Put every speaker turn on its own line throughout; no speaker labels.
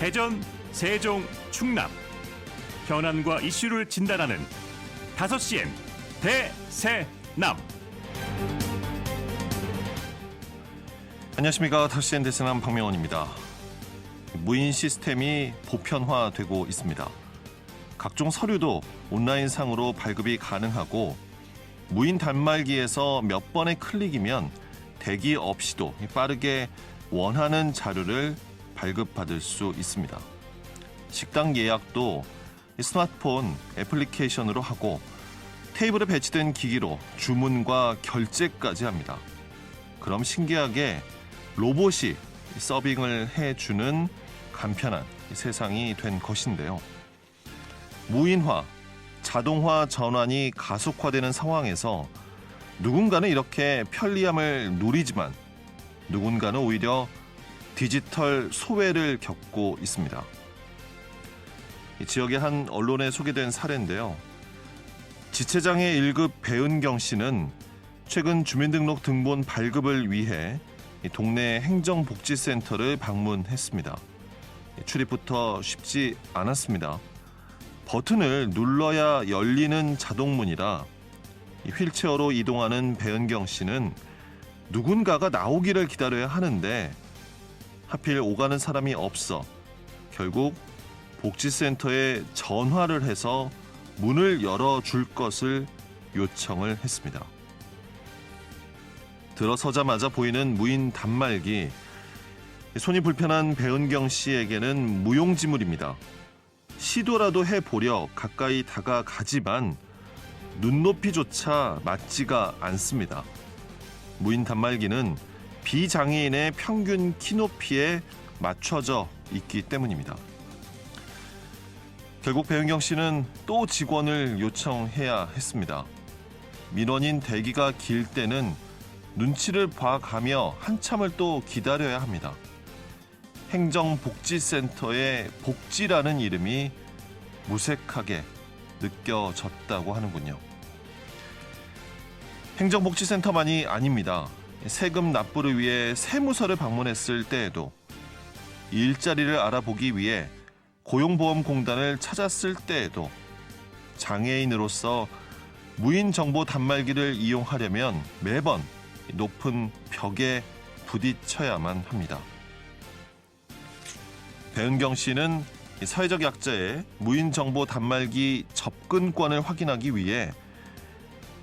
대전, 세종, 충남 현안과 이슈를 진단하는 5시엔 대세남.
안녕하십니까. 5시엔 대세남 박명원입니다. 무인 시스템이 보편화되고 있습니다. 각종 서류도 온라인상으로 발급이 가능하고 무인 단말기에서 몇 번의 클릭이면 대기 없이도 빠르게 원하는 자료를 발급받을 수 있습니다. 식당 예약도 스마트폰 애플리케이션으로 하고 테이블에 배치된 기기로 주문과 결제까지 합니다. 그럼 신기하게 로봇이 서빙을 해주는 간편한 세상이 된 것인데요. 무인화, 자동화 전환이 가속화되는 상황에서 누군가는 이렇게 편리함을 누리지만 누군가는 오히려 디지털 소외를 겪고 있습니다. 지역의 한 언론에 소개된 사례인데요. 지체장애 1급 배은경 씨는 최근 주민등록 등본 발급을 위해 동네 행정복지센터를 방문했습니다. 출입부터 쉽지 않았습니다. 버튼을 눌러야 열리는 자동문이라 휠체어로 이동하는 배은경 씨는 누군가가 나오기를 기다려야 하는데 하필 오가는 사람이 없어 결국 복지센터에 전화를 해서 문을 열어줄 것을 요청을 했습니다. 들어서자마자 보이는 무인 단말기. 손이 불편한 배은경 씨에게는 무용지물입니다. 시도라도 해보려 가까이 다가가지만 눈높이조차 맞지가 않습니다. 무인 단말기는 비장애인의 평균 키높이에 맞춰져 있기 때문입니다. 결국 배은경 씨는 또 직원을 요청해야 했습니다. 민원인 대기가 길 때는 눈치를 봐가며 한참을 또 기다려야 합니다. 행정복지센터의 복지라는 이름이 무색하게 느껴졌다고 하는군요. 행정복지센터만이 아닙니다. 세금 납부를 위해 세무서를 방문했을 때에도 일자리를 알아보기 위해 고용보험공단을 찾았을 때에도 장애인으로서 무인 정보 단말기를 이용하려면 매번 높은 벽에 부딪혀야만 합니다. 배은경 씨는 사회적 약자의 무인 정보 단말기 접근권을 확인하기 위해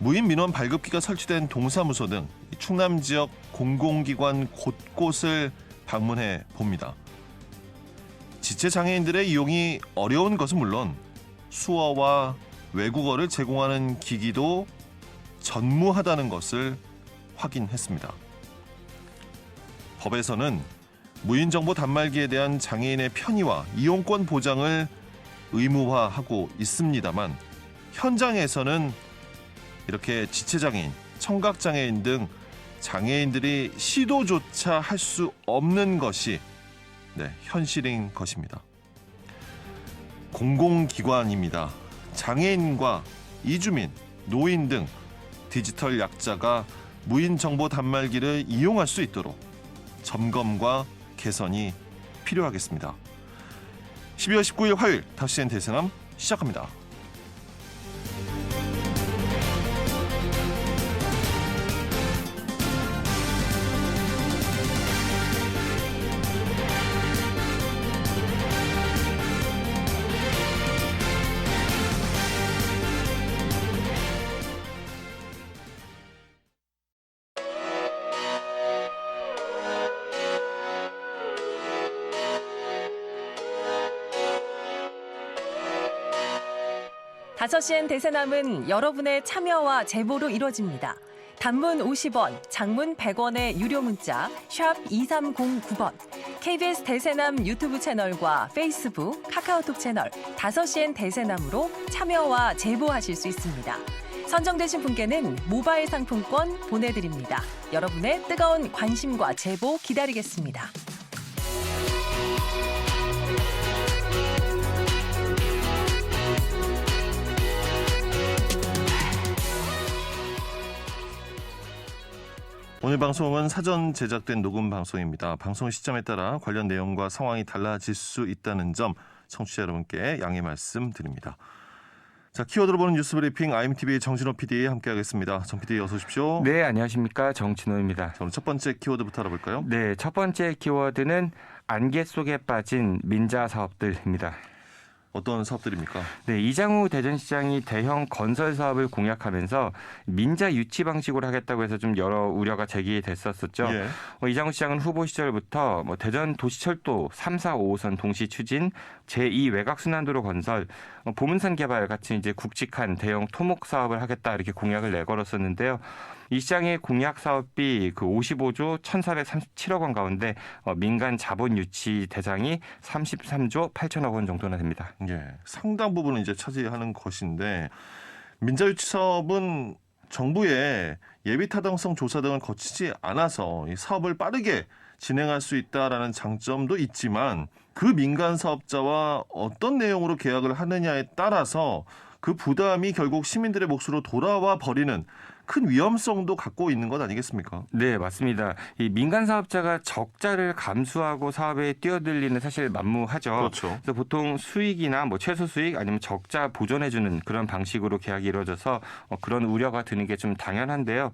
무인 민원 발급기가 설치된 동사무소 등 충남 지역 공공기관 곳곳을 방문해 봅니다. 지체장애인들의 이용이 어려운 것은 물론 수어와 외국어를 제공하는 기기도 전무하다는 것을 확인했습니다. 법에서는 무인 정보 단말기에 대한 장애인의 편의와 이용권 보장을 의무화하고 있습니다만 현장에서는 이렇게 지체장애인, 청각장애인 등 장애인들이 시도조차 할 수 없는 것이 현실인 것입니다. 공공기관입니다. 장애인과 이주민, 노인 등 디지털 약자가 무인 정보 단말기를 이용할 수 있도록 점검과 개선이 필요하겠습니다. 12월 19일 화요일 5시엔 대세남 시작합니다.
다섯 시엔 대세남은 여러분의 참여와 제보로 이루어집니다. 단문 50원, 장문 100원의 유료 문자 샵 2309번, KBS 대세남 유튜브 채널과 페이스북, 카카오톡 채널 5시엔 대세남으로 참여와 제보하실 수 있습니다. 선정되신 분께는 모바일 상품권 보내드립니다. 여러분의 뜨거운 관심과 제보 기다리겠습니다.
오늘 방송은 사전 제작된 녹음 방송입니다. 방송 시점에 따라 관련 내용과 상황이 달라질 수 있다는 점 청취자 여러분께 양해 말씀드립니다. 자, 키워드로 보는 뉴스 브리핑 IMTV의 정진호 PD 함께하겠습니다. 정 PD 어서 오십시오.
네, 안녕하십니까. 정진호입니다.
자, 오늘 첫 번째 키워드부터 알아볼까요?
네, 첫 번째 키워드는 안개 속에 빠진 민자 사업들입니다.
어떤 사업들입니까?
네, 이장우 대전시장이 대형 건설 사업을 공약하면서 민자 유치 방식으로 하겠다고 해서 좀 여러 우려가 제기됐었었죠.
예.
이장우 시장은 후보 시절부터 대전 도시철도 3, 4, 5호선 동시 추진, 제2 외곽순환도로 건설, 보문산 개발 같은 이제 굵직한 대형 토목 사업을 하겠다 이렇게 공약을 내걸었었는데요. 이 시장의 공약 사업비 그 55조 1,437억 원 가운데 민간 자본 유치 대상이 33조 8천억 원 정도나 됩니다.
예, 상당 부분을 이제 차지하는 것인데 민자 유치 사업은 정부의 예비 타당성 조사 등을 거치지 않아서 이 사업을 빠르게 진행할 수 있다라는 장점도 있지만 그 민간 사업자와 어떤 내용으로 계약을 하느냐에 따라서 그 부담이 결국 시민들의 몫으로 돌아와 버리는 큰 위험성도 갖고 있는 것 아니겠습니까?
네, 맞습니다. 이 민간 사업자가 적자를 감수하고 사업에 뛰어들리는 사실 만무하죠.
그렇죠.
그래서 보통 수익이나 최소 수익 아니면 적자 보존해주는 그런 방식으로 계약이 이루어져서 그런 우려가 드는 게 좀 당연한데요.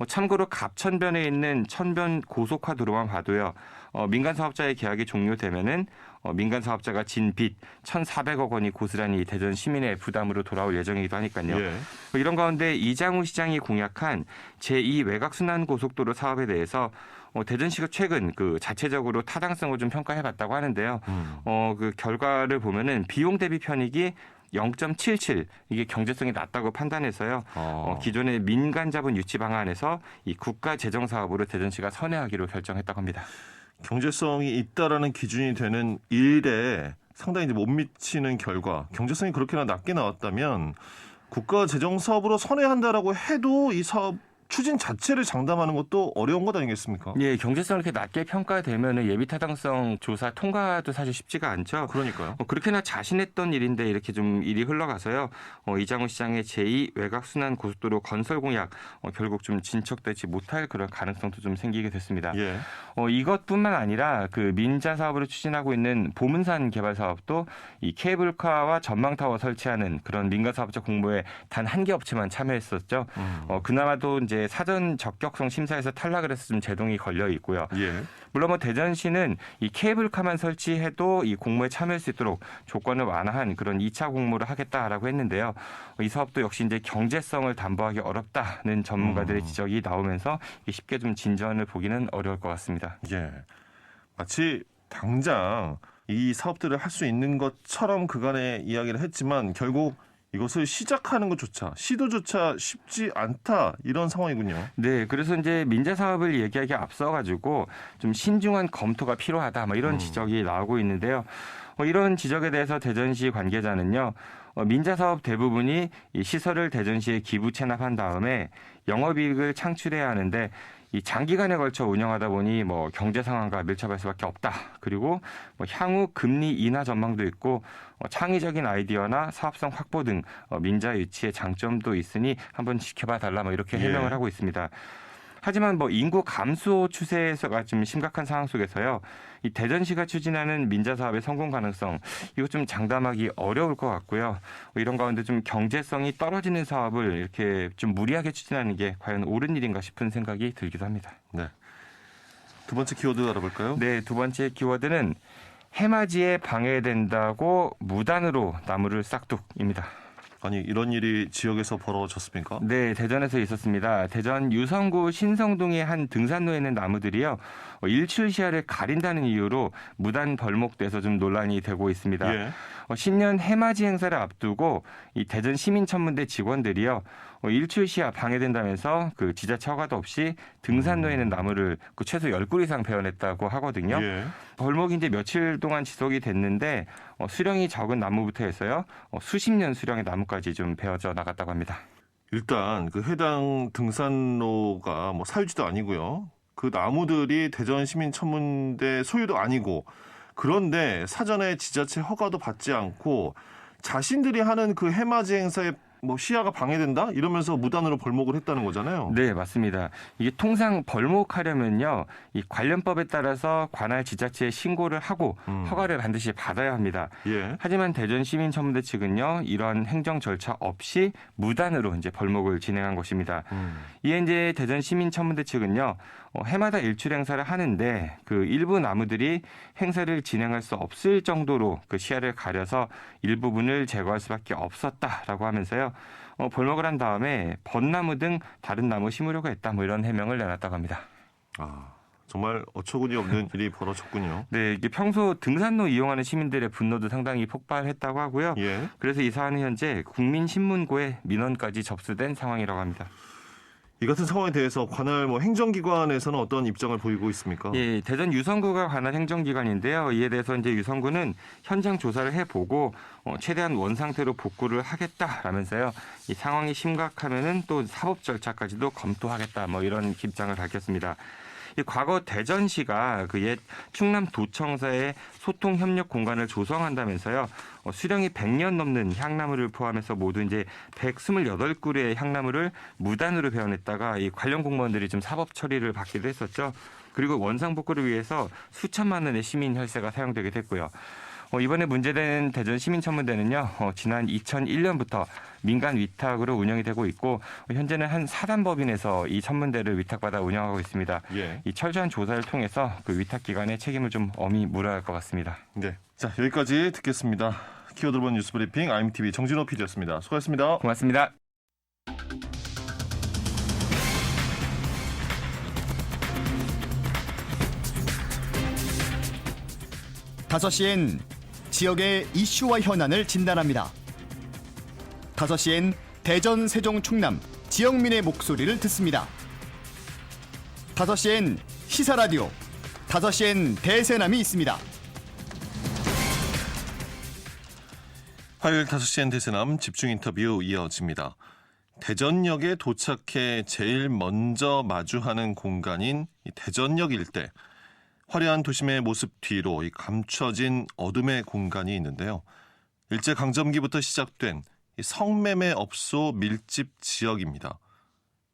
참고로 갑천변에 있는 천변 고속화 도로만 봐도요. 민간 사업자의 계약이 종료되면은 민간 사업자가 진 빚 1,400억 원이 고스란히 대전 시민의 부담으로 돌아올 예정이기도 하니까요.
예.
이런 가운데 이장우 시장이 공약한 제2 외곽순환고속도로 사업에 대해서 대전시가 최근 그 자체적으로 타당성을 좀 평가해봤다고 하는데요. 그 결과를 보면은 비용 대비 편익이 0.77 이게 경제성이 낮다고 판단해서요. 기존의 민간 자본 유치 방안에서 이 국가 재정 사업으로 대전시가 선회하기로 결정했다고 합니다.
경제성이 있다라는 기준이 되는 일에 상당히 이제 못 미치는 결과, 경제성이 그렇게나 낮게 나왔다면 국가 재정 사업으로 선회한다라고 해도 이 사업 추진 자체를 장담하는 것도 어려운 것 아니겠습니까?
예, 경제성이 이렇게 낮게 평가되면 예비 타당성 조사 통과도 사실 쉽지가 않죠.
그러니까요.
그렇게나 자신했던 일인데 이렇게 좀 일이 흘러가서요. 이장우 시장의 제2 외곽순환 고속도로 건설 공약 결국 좀 진척되지 못할 그런 가능성도 좀 생기게 됐습니다.
예.
이것뿐만 아니라 그 민자 사업으로 추진하고 있는 보문산 개발 사업도 이 케이블카와 전망타워 설치하는 그런 민간 사업자 공모에 단 한 개 업체만 참여했었죠. 그나마도 이제 사전 적격성 심사에서 탈락을 해서 좀 제동이 걸려 있고요.
예.
물론 대전시는 이 케이블카만 설치해도 이 공모에 참여할 수 있도록 조건을 완화한 그런 2차 공모를 하겠다라고 했는데요. 이 사업도 역시 이제 경제성을 담보하기 어렵다는 전문가들의 지적이 나오면서 쉽게 좀 진전을 보기는 어려울 것 같습니다.
예. 마치 당장 이 사업들을 할 수 있는 것처럼 그간의 이야기를 했지만 결국 이것을 시작하는 것조차 시도조차 쉽지 않다 이런 상황이군요.
네, 그래서 이제 민자 사업을 얘기하기 앞서가지고 좀 신중한 검토가 필요하다 이런 지적이 나오고 있는데요. 이런 지적에 대해서 대전시 관계자는요. 민자 사업 대부분이 이 시설을 대전시에 기부 체납한 다음에 영업이익을 창출해야 하는데 이 장기간에 걸쳐 운영하다 보니 경제 상황과 밀접할 수밖에 없다. 그리고 향후 금리 인하 전망도 있고 창의적인 아이디어나 사업성 확보 등 민자 유치의 장점도 있으니 한번 지켜봐 달라 이렇게 해명을 하고 있습니다. 하지만 인구 감소 추세가 좀 심각한 상황 속에서요. 이 대전시가 추진하는 민자 사업의 성공 가능성 이거 좀 장담하기 어려울 것 같고요. 이런 가운데 좀 경제성이 떨어지는 사업을 이렇게 좀 무리하게 추진하는 게 과연 옳은 일인가 싶은 생각이 들기도 합니다.
네. 두 번째 키워드 알아볼까요?
네, 두 번째 키워드는 해맞이에 방해된다고 무단으로 나무를 싹둑입니다.
아니 이런 일이 지역에서 벌어졌습니까?
네, 대전에서 있었습니다. 대전 유성구 신성동의 한 등산로에 있는 나무들이요. 일출 시야를 가린다는 이유로 무단 벌목돼서 좀 논란이 되고 있습니다.
예.
신년 해맞이 행사를 앞두고 이 대전 시민천문대 직원들이요. 일출 시야 방해된다면서 그 지자체 허가도 없이 등산로에 있는 나무를 그 최소 10그루 이상 베어냈다고 하거든요.
예.
벌목이 이제 며칠 동안 지속이 됐는데 수령이 적은 나무부터 해서요. 수십 년 수령의 나무까지 좀 베어져 나갔다고 합니다.
일단 그 해당 등산로가 사유지도 아니고요. 그 나무들이 대전 시민천문대 소유도 아니고 그런데 사전에 지자체 허가도 받지 않고 자신들이 하는 그 해맞이 행사에 뭐 시야가 방해된다 이러면서 무단으로 벌목을 했다는 거잖아요.
네, 맞습니다. 이게 통상 벌목하려면요, 이 관련법에 따라서 관할 지자체에 신고를 하고 허가를 반드시 받아야 합니다.
예.
하지만 대전시민천문대 측은요, 이런 행정 절차 없이 무단으로 이제 벌목을 진행한 것입니다. 이에 이제 대전시민천문대 측은요, 해마다 일출 행사를 하는데 그 일부 나무들이 행사를 진행할 수 없을 정도로 그 시야를 가려서 일부분을 제거할 수밖에 없었다라고 하면서요. 벌목을 한 다음에 벚나무 등 다른 나무 심으려고 했다. 뭐 이런 해명을 내놨다고 합니다.
아, 정말 어처구니 없는 일이 벌어졌군요.
네, 이게 평소 등산로 이용하는 시민들의 분노도 상당히 폭발했다고 하고요.
예.
그래서 이 사안은 현재 국민신문고에 민원까지 접수된 상황이라고 합니다.
이 같은 상황에 대해서 관할 뭐 행정기관에서는 어떤 입장을 보이고 있습니까?
예, 대전 유성구가 관할 행정기관인데요. 이에 대해서 이제 유성구는 현장 조사를 해보고 최대한 원 상태로 복구를 하겠다라면서요. 이 상황이 심각하면은 또 사법 절차까지도 검토하겠다. 뭐 이런 입장을 밝혔습니다. 이 과거 대전시가 그 옛 충남도청사의 소통 협력 공간을 조성한다면서요. 수령이 100년 넘는 향나무를 포함해서 모두 이제 128그루의 향나무를 무단으로 베어냈다가 이 관련 공무원들이 좀 사법 처리를 받기도 했었죠. 그리고 원상복구를 위해서 수천만 원의 시민 혈세가 사용되게 됐고요. 이번에 문제된 대전시민천문대는요, 지난 2001년부터 민간 위탁으로 운영이 되고 있고, 현재는 한 사단법인에서 이 천문대를 위탁받아 운영하고 있습니다.
예.
이 철저한 조사를 통해서 그 위탁기관의 책임을 좀 엄히 물어야 할 것 같습니다.
네. 자, 여기까지 듣겠습니다. 키워드본 뉴스브리핑 IMTV 정진호 PD였습니다. 수고하셨습니다.
고맙습니다.
다섯 시엔 지역의 이슈와 현안을 진단합니다. 5시엔 대전, 세종, 충남 지역민의 목소리를 듣습니다. 5시엔 시사라디오, 5시엔 대세남이 있습니다.
화요일 5시엔 대세남 집중 인터뷰 이어집니다. 대전역에 도착해 제일 먼저 마주하는 공간인 이 대전역 일대. 화려한 도심의 모습 뒤로 이 감춰진 어둠의 공간이 있는데요. 일제강점기부터 시작된 이 성매매 업소 밀집 지역입니다.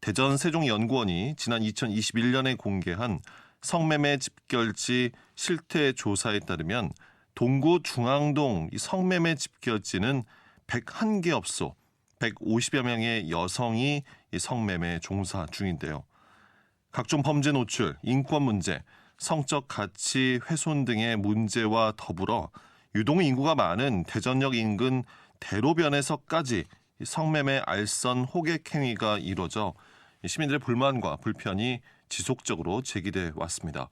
대전 세종연구원이 지난 2021년에 공개한 성매매 집결지 실태 조사에 따르면 동구 중앙동 이 성매매 집결지는 101개 업소, 150여 명의 여성이 이 성매매 종사 중인데요. 각종 범죄 노출, 인권 문제, 성적 가치 훼손 등의 문제와 더불어 유동 인구가 많은 대전역 인근 대로변에서까지 성매매 알선 호객 행위가 이루어져 시민들의 불만과 불편이 지속적으로 제기돼 왔습니다.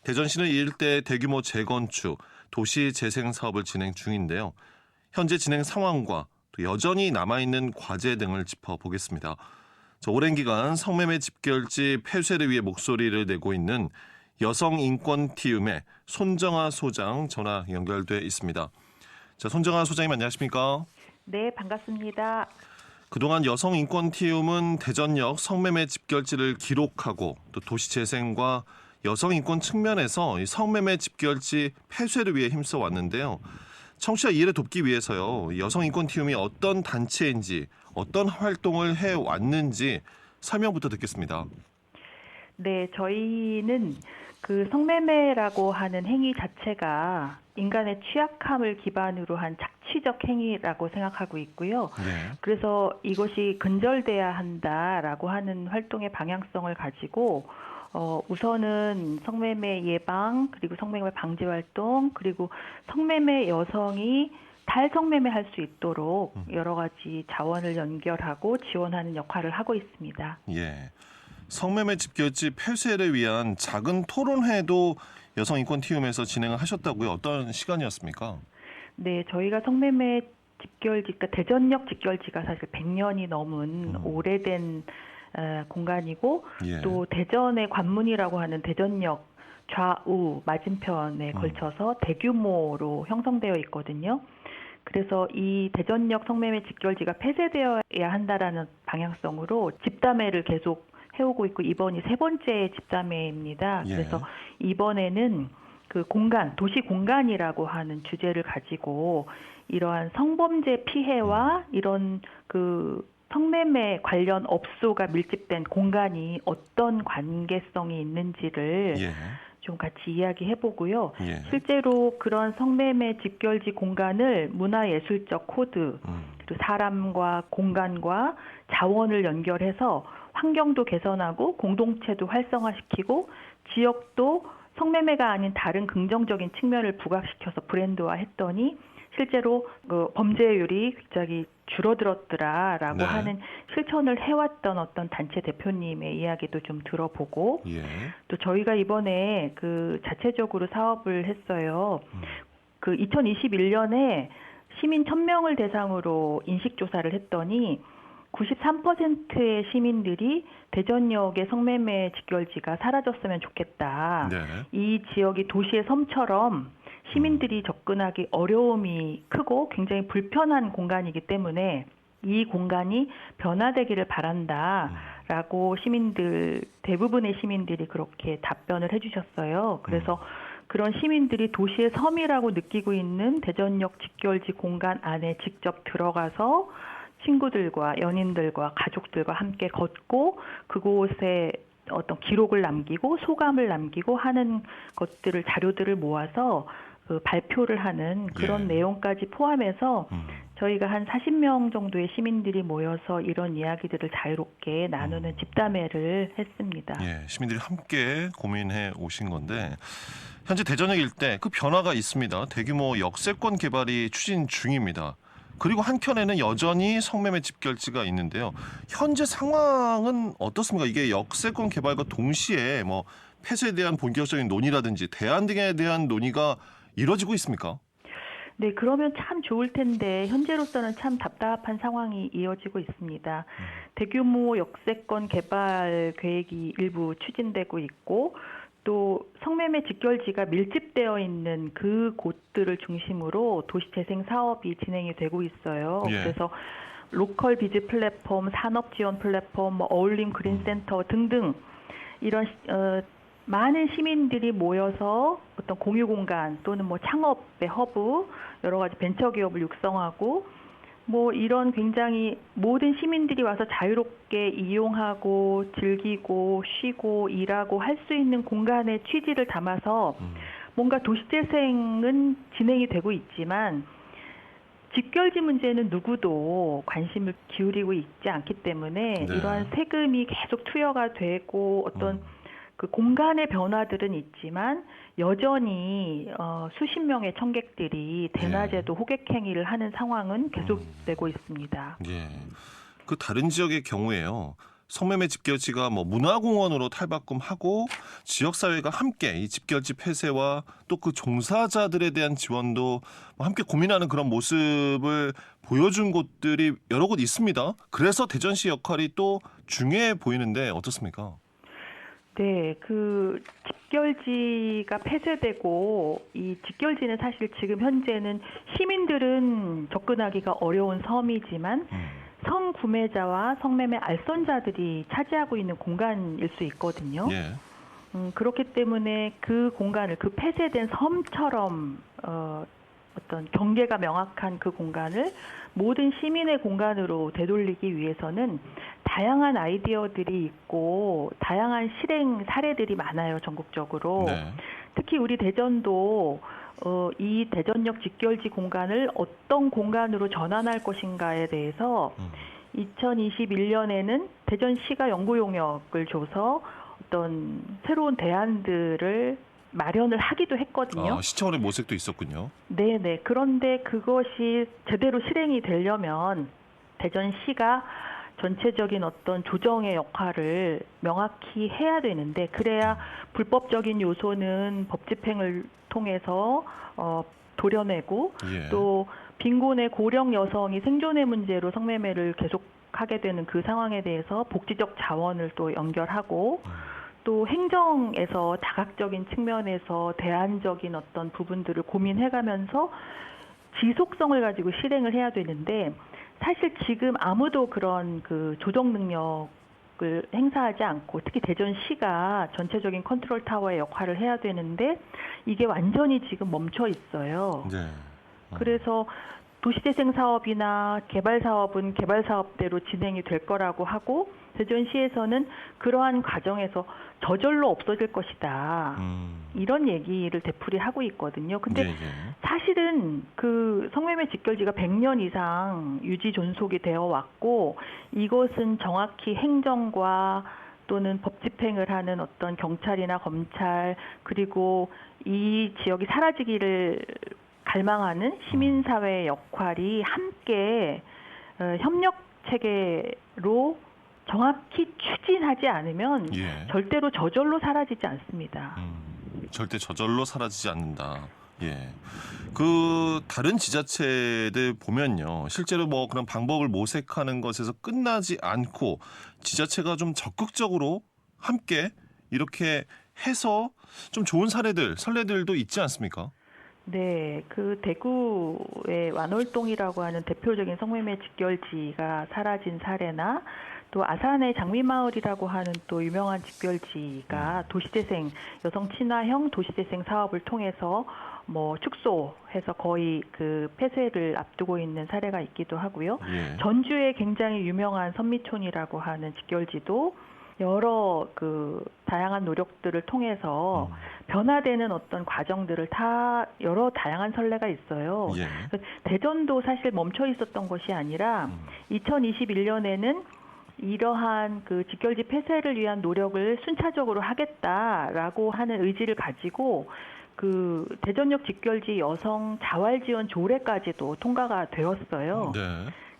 대전시는 이 일대 대규모 재건축, 도시 재생 사업을 진행 중인데요. 현재 진행 상황과 또 여전히 남아있는 과제 등을 짚어보겠습니다. 오랜 기간 성매매 집결지 폐쇄를 위해 목소리를 내고 있는 여성인권티움의 손정아 소장 전화 연결돼 있습니다. 자, 손정아 소장님 안녕하십니까?
네, 반갑습니다.
그동안 여성인권티움은 대전역 성매매 집결지를 기록하고 또 도시재생과 여성인권 측면에서 이 성매매 집결지 폐쇄를 위해 힘써 왔는데요. 청취자 이해를 돕기 위해서요. 여성인권티움이 어떤 단체인지 어떤 활동을 해왔는지 설명부터 듣겠습니다.
네, 저희는 그 성매매라고 하는 행위 자체가 인간의 취약함을 기반으로 한 착취적 행위라고 생각하고 있고요.
네.
그래서 이것이 근절돼야 한다라고 하는 활동의 방향성을 가지고 우선은 성매매 예방, 그리고 성매매 방지 활동, 그리고 성매매 여성이 탈성매매할 수 있도록 여러 가지 자원을 연결하고 지원하는 역할을 하고 있습니다.
예. 성매매 집결지 폐쇄를 위한 작은 토론회도 여성인권티움에서 진행을 하셨다고요. 어떤 시간이었습니까?
네, 저희가 성매매 집결지, 그러니까 대전역 집결지가 사실 100년이 넘은 오래된 공간이고
예.
또 대전의 관문이라고 하는 대전역 좌우 맞은편에 걸쳐서 대규모로 형성되어 있거든요. 그래서 이 대전역 성매매 집결지가 폐쇄되어야 한다라는 방향성으로 집담회를 계속 해오고 있고 이번이 3번째 집담회입니다.
예.
그래서 이번에는 그 공간, 도시 공간이라고 하는 주제를 가지고 이러한 성범죄 피해와 이런 그 성매매 관련 업소가 밀집된 공간이 어떤 관계성이 있는지를
예.
좀 같이 이야기해 보고요.
예.
실제로 그런 성매매 집결지 공간을 문화예술적 코드, 그리고 사람과 공간과 자원을 연결해서 환경도 개선하고 공동체도 활성화시키고 지역도 성매매가 아닌 다른 긍정적인 측면을 부각시켜서 브랜드화했더니 실제로 그 범죄율이 굉장히 줄어들었더라라고
네.
하는 실천을 해왔던 어떤 단체 대표님의 이야기도 좀 들어보고
예.
또 저희가 이번에 그 자체적으로 사업을 했어요. 그 2021년에 시민 1,000명을 대상으로 인식조사를 했더니 93%의 시민들이 대전역의 성매매 직결지가 사라졌으면 좋겠다.
네.
이 지역이 도시의 섬처럼 시민들이 접근하기 어려움이 크고 굉장히 불편한 공간이기 때문에 이 공간이 변화되기를 바란다라고 시민들, 대부분의 시민들이 그렇게 답변을 해주셨어요. 그래서 그런 시민들이 도시의 섬이라고 느끼고 있는 대전역 직결지 공간 안에 직접 들어가서 친구들과 연인들과 가족들과 함께 걷고 그곳에 어떤 기록을 남기고 소감을 남기고 하는 것들을 자료들을 모아서 그 발표를 하는 그런
예.
내용까지 포함해서 저희가 한 40명 정도의 시민들이 모여서 이런 이야기들을 자유롭게 나누는 집담회를 했습니다.
예, 시민들이 함께 고민해 오신 건데 현재 대전역 일대 그 변화가 있습니다. 대규모 역세권 개발이 추진 중입니다. 그리고 한켠에는 여전히 성매매 집결지가 있는데요. 현재 상황은 어떻습니까? 이게 역세권 개발과 동시에 뭐 폐쇄에 대한 본격적인 논의라든지 대안 등에 대한 논의가 이루어지고 있습니까?
네, 그러면 참 좋을 텐데 현재로서는 참 답답한 상황이 이어지고 있습니다. 대규모 역세권 개발 계획이 일부 추진되고 있고 또 성매매 직결지가 밀집되어 있는 그 곳들을 중심으로 도시재생 사업이 진행이 되고 있어요.
예.
그래서 로컬 비즈 플랫폼, 산업지원 플랫폼, 어울림 그린센터 등등 이런 많은 시민들이 모여서 어떤 공유 공간 또는 뭐 창업의 허브, 여러 가지 벤처 기업을 육성하고 뭐 이런 굉장히 모든 시민들이 와서 자유롭게 이용하고 즐기고 쉬고 일하고 할 수 있는 공간의 취지를 담아서 뭔가 도시재생은 진행이 되고 있지만 직결지 문제는 누구도 관심을 기울이고 있지 않기 때문에
네.
이러한 세금이 계속 투여가 되고 어떤 그 공간의 변화들은 있지만 여전히 수십 명의 청객들이 대낮에도 호객행위를 하는 상황은 계속되고 있습니다.
예. 그 다른 지역의 경우에요. 성매매 집결지가 뭐 문화공원으로 탈바꿈하고 지역사회가 함께 이 집결지 폐쇄와 또 그 종사자들에 대한 지원도 함께 고민하는 그런 모습을 보여준 곳들이 여러 곳 있습니다. 그래서 대전시 역할이 또 중요해 보이는데 어떻습니까?
네, 그 집결지가 폐쇄되고 이 집결지는 사실 지금 현재는 시민들은 접근하기가 어려운 섬이지만 성구매자와 성매매 알선자들이 차지하고 있는 공간일 수 있거든요.
예.
그렇기 때문에 그 공간을 그 폐쇄된 섬처럼 어떤 경계가 명확한 그 공간을 모든 시민의 공간으로 되돌리기 위해서는 다양한 아이디어들이 있고 다양한 실행 사례들이 많아요, 전국적으로.
네.
특히 우리 대전도 이 대전역 직결지 공간을 어떤 공간으로 전환할 것인가에 대해서 2021년에는 대전시가 연구 용역을 줘서 어떤 새로운 대안들을 마련을 하기도 했거든요.
시청원의 모색도 있었군요.
네네. 그런데 그것이 제대로 실행이 되려면 대전시가 전체적인 어떤 조정의 역할을 명확히 해야 되는데 그래야 불법적인 요소는 법 집행을 통해서 도려내고
예.
또 빈곤의 고령 여성이 생존의 문제로 성매매를 계속하게 되는 그 상황에 대해서 복지적 자원을 또 연결하고 또 행정에서 다각적인 측면에서 대안적인 어떤 부분들을 고민해가면서 지속성을 가지고 실행을 해야 되는데 사실 지금 아무도 그런 그 조정 능력을 을 행사하지 않고 특히 대전시가 전체적인 컨트롤 타워의 역할을 해야 되는데 이게 완전히 지금 멈춰 있어요.
네.
그래서 도시재생 사업이나 개발 사업은 개발 사업대로 진행이 될 거라고 하고 대전시에서는 그러한 과정에서 저절로 없어질 것이다. 이런 얘기를 되풀이하고 있거든요. 근데
예, 예.
사실은 그 성매매 직결지가 100년 이상 유지 존속이 되어 왔고 이것은 정확히 행정과 또는 법 집행을 하는 어떤 경찰이나 검찰 그리고 이 지역이 사라지기를 갈망하는 시민사회의 역할이 함께 협력 체계로 정확히 추진하지 않으면
예.
절대로 저절로 사라지지 않습니다.
절대 저절로 사라지지 않는다. 예. 그 다른 지자체들 보면요. 실제로 뭐 그런 방법을 모색하는 것에서 끝나지 않고 지자체가 좀 적극적으로 함께 이렇게 해서 좀 좋은 선례들도 있지 않습니까?
네, 그 대구의 완월동이라고 하는 대표적인 성매매 직결지가 사라진 사례나 또 아산의 장미마을이라고 하는 또 유명한 직결지가 도시재생 여성 친화형 도시재생 사업을 통해서 뭐 축소해서 거의 그 폐쇄를 앞두고 있는 사례가 있기도 하고요.
예.
전주의 굉장히 유명한 선미촌이라고 하는 직결지도 여러 그 다양한 노력들을 통해서 변화되는 어떤 과정들을 다 여러 다양한 선례가 있어요.
예.
대전도 사실 멈춰 있었던 것이 아니라 2021년에는 이러한 그 직결지 폐쇄를 위한 노력을 순차적으로 하겠다라고 하는 의지를 가지고 그 대전역 직결지 여성 자활 지원 조례까지도 통과가 되었어요.
네.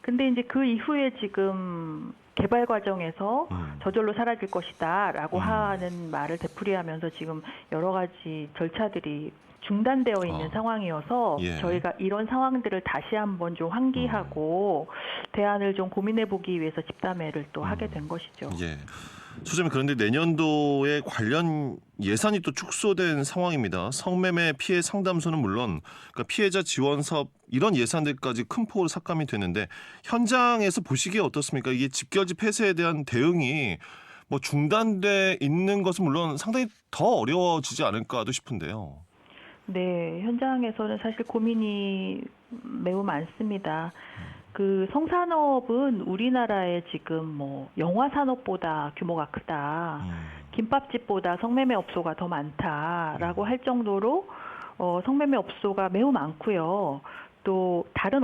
근데 이제 그 이후에 지금 개발 과정에서 저절로 사라질 것이다라고 하는 말을 되풀이하면서 지금 여러 가지 절차들이 중단되어 있는 상황이어서
예.
저희가 이런 상황들을 다시 한번 좀 환기하고 대안을 좀 고민해 보기 위해서 집담회를 또 하게 된 것이죠.
예. 소장님, 그런데 내년도에 관련 예산이 또 축소된 상황입니다. 성매매 피해 상담소는 물론 그러니까 피해자 지원 사업 이런 예산들까지 큰 폭으로 삭감이 되는데 현장에서 보시기에 어떻습니까? 이게 집결지 폐쇄에 대한 대응이 뭐 중단돼 있는 것은 물론 상당히 더 어려워지지 않을까도 싶은데요.
네, 현장에서는 사실 고민이 매우 많습니다. 그 성산업은 우리나라의 지금 뭐 영화 산업보다 규모가 크다. 김밥집보다 성매매 업소가 더 많다라고 할 정도로 성매매 업소가 매우 많고요. 또 다른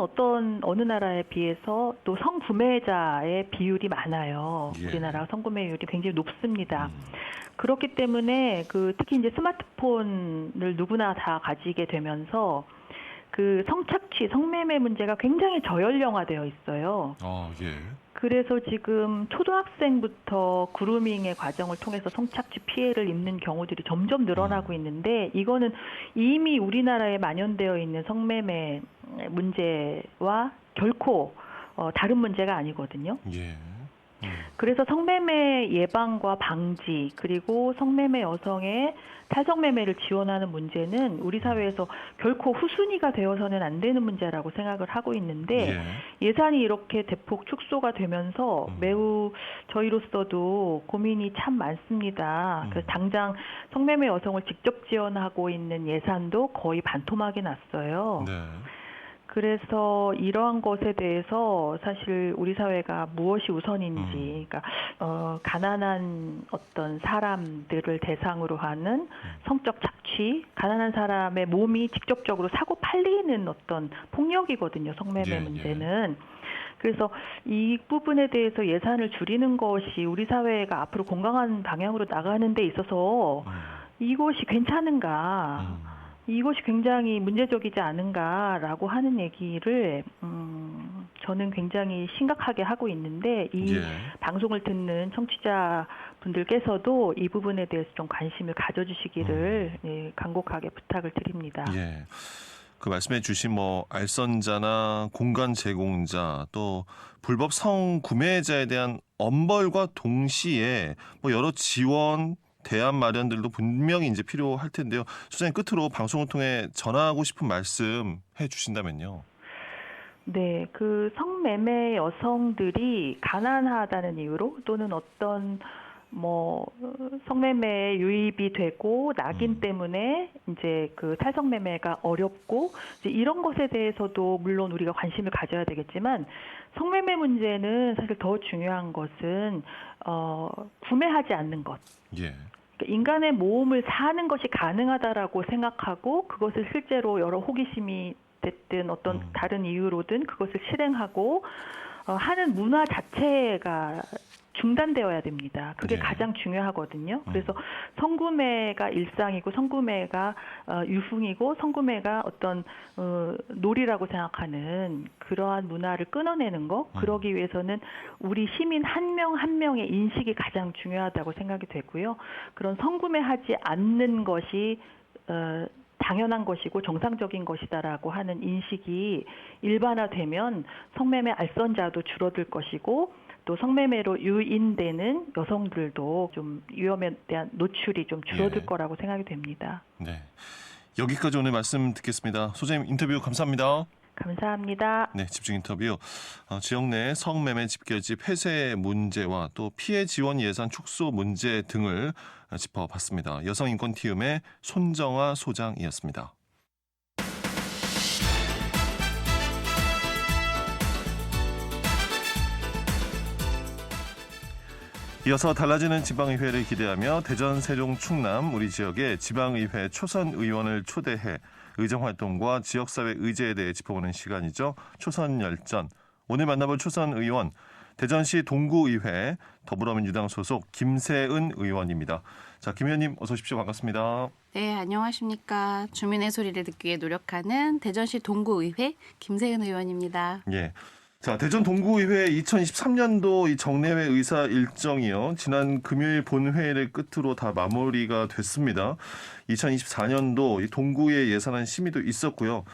어느 나라에 비해서 또 성구매자의 비율이 많아요.
예.
우리나라 성구매율이 굉장히 높습니다. 그렇기 때문에 그 특히 이제 스마트폰을 누구나 다 가지게 되면서 그 성착취, 성매매 문제가 굉장히 저연령화되어 있어요.
예.
그래서 지금 초등학생부터 그루밍의 과정을 통해서 성착취 피해를 입는 경우들이 점점 늘어나고 있는데 이거는 이미 우리나라에 만연되어 있는 성매매 문제와 결코 다른 문제가 아니거든요.
예.
그래서 성매매 예방과 방지 그리고 성매매 여성의 탈성매매를 지원하는 문제는 우리 사회에서 결코 후순위가 되어서는 안 되는 문제라고 생각을 하고 있는데 예산이 이렇게 대폭 축소가 되면서 매우 저희로서도 고민이 참 많습니다. 그래서 당장 성매매 여성을 직접 지원하고 있는 예산도 거의 반토막이 났어요.
네.
그래서 이러한 것에 대해서 사실 우리 사회가 무엇이 우선인지, 그러니까 가난한 어떤 사람들을 대상으로 하는 성적 착취, 가난한 사람의 몸이 직접적으로 사고 팔리는 어떤 폭력이거든요. 성매매 문제는. 그래서 이 부분에 대해서 예산을 줄이는 것이 우리 사회가 앞으로 건강한 방향으로 나가는 데 있어서 이것이 괜찮은가? 이것이 굉장히 문제적이지 않은가라고 하는 얘기를 저는 굉장히 심각하게 하고 있는데 이 방송을 듣는 청취자분들께서도 이 부분에 대해서 좀 관심을 가져주시기를 간곡하게 부탁을 드립니다.
예. 그 말씀해 주신 뭐 알선자나 공간 제공자 또 불법 성구매자에 대한 엄벌과 동시에 뭐 여러 지원 대안 마련들도 분명히 이제 필요할 텐데요. 소장님 끝으로 방송을 통해 전하고 싶은 말씀 해 주신다면요.
네, 그 성매매 여성들이 가난하다는 이유로 또는 어떤 성매매에 유입이 되고 낙인 때문에 이제 그 탈성매매가 어렵고 이제 이런 것에 대해서도 물론 우리가 관심을 가져야 되겠지만 성매매 문제는 사실 더 중요한 것은 구매하지 않는 것.
예.
인간의 모험을 사는 것이 가능하다라고 생각하고 그것을 실제로 여러 호기심이 됐든 어떤 다른 이유로든 그것을 실행하고 하는 문화 자체가 중단되어야 됩니다. 그게
네.
가장 중요하거든요. 그래서 성구매가 일상이고 성구매가 유흥이고 성구매가 어떤 놀이라고 생각하는 그러한 문화를 끊어내는 거, 그러기 위해서는 우리 시민 한 명 한 명의 인식이 가장 중요하다고 생각이 되고요. 그런 성구매하지 않는 것이 당연한 것이고 정상적인 것이다라고 하는 인식이 일반화되면 성매매 알선자도 줄어들 것이고 또 성매매로 유인되는 여성들도 좀 위험에 대한 노출이 좀 줄어들
예.
거라고 생각이 됩니다.
네. 여기까지 오늘 말씀 듣겠습니다. 소장님 인터뷰 감사합니다.
감사합니다.
네, 집중 인터뷰. 지역 내 성매매 집결지 폐쇄 문제와 또 피해 지원 예산 축소 문제 등을 짚어봤습니다. 여성인권티움의 손정아 소장이었습니다. 이어서 달라지는 지방의회를 기대하며 대전, 세종, 충남 우리 지역의 지방의회 초선 의원을 초대해 의정활동과 지역사회 의제에 대해 짚어보는 시간이죠. 초선열전. 오늘 만나볼 초선 의원, 대전시 동구의회 더불어민주당 소속 김세은 의원입니다. 자, 김 의원님 어서 오십시오. 반갑습니다.
네, 안녕하십니까. 주민의 소리를 듣기 위해 노력하는 대전시 동구의회 김세은 의원입니다.
예. 자, 대전 동구의회 2023년도 이 정례회 의사 일정이요. 지난 금요일 본회의를 끝으로 다 마무리가 됐습니다. 2024년도 이 동구의 예산안 심의도 있었고요.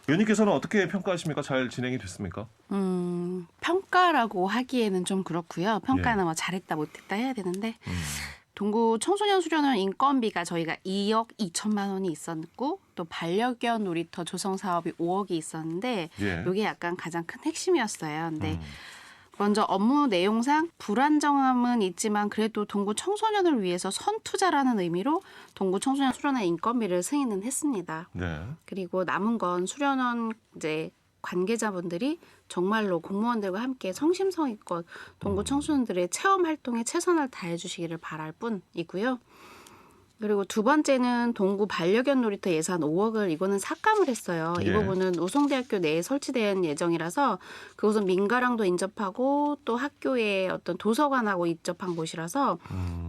의원님께서는 어떻게 평가하십니까? 잘 진행이 됐습니까?
평가라고 하기에는 좀 그렇고요. 평가는
예.
뭐 잘했다 못했다 해야 되는데 동구 청소년 수련원 인건비가 저희가 2억 2천만 원이 있었고 또 반려견 놀이터 조성 사업이 5억이 있었는데
예.
이게 약간 가장 큰 핵심이었어요. 근데 먼저 업무 내용상 불안정함은 있지만 그래도 동구 청소년을 위해서 선투자라는 의미로 동구 청소년 수련원 인건비를 승인은 했습니다.
네.
그리고 남은 건 수련원 이제 관계자분들이 정말로 공무원들과 함께 성심성의껏 동구 청소년들의 체험 활동에 최선을 다해 주시기를 바랄 뿐이고요. 그리고 두 번째는 동구 반려견 놀이터 예산 5억을 이거는 삭감을 했어요.
예.
이 부분은 우송대학교 내에 설치된 예정이라서 그곳은 민가랑도 인접하고 또 학교의 어떤 도서관하고 인접한 곳이라서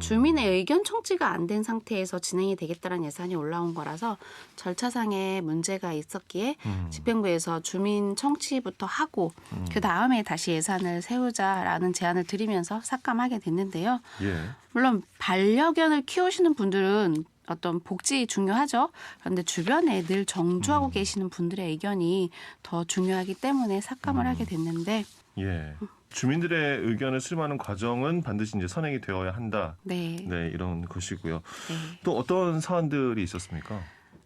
주민의 의견 청취가 안 된 상태에서 진행이 되겠다는 예산이 올라온 거라서 절차상의 문제가 있었기에 집행부에서 주민 청취부터 하고 그 다음에 다시 예산을 세우자라는 제안을 드리면서 삭감하게 됐는데요.
예.
물론 반려견을 키우시는 분들은 어떤 복지 중요하죠. 그런데 주변에 늘 정주하고 계시는 분들의 의견이 더 중요하기 때문에 삭감을 하게 됐는데
예. 주민들의 의견을 수렴하는 과정은 반드시 이제 선행이 되어야 한다.
네.
네, 이런 것이고요.
네.
또 어떤 사안들이 있었습니까?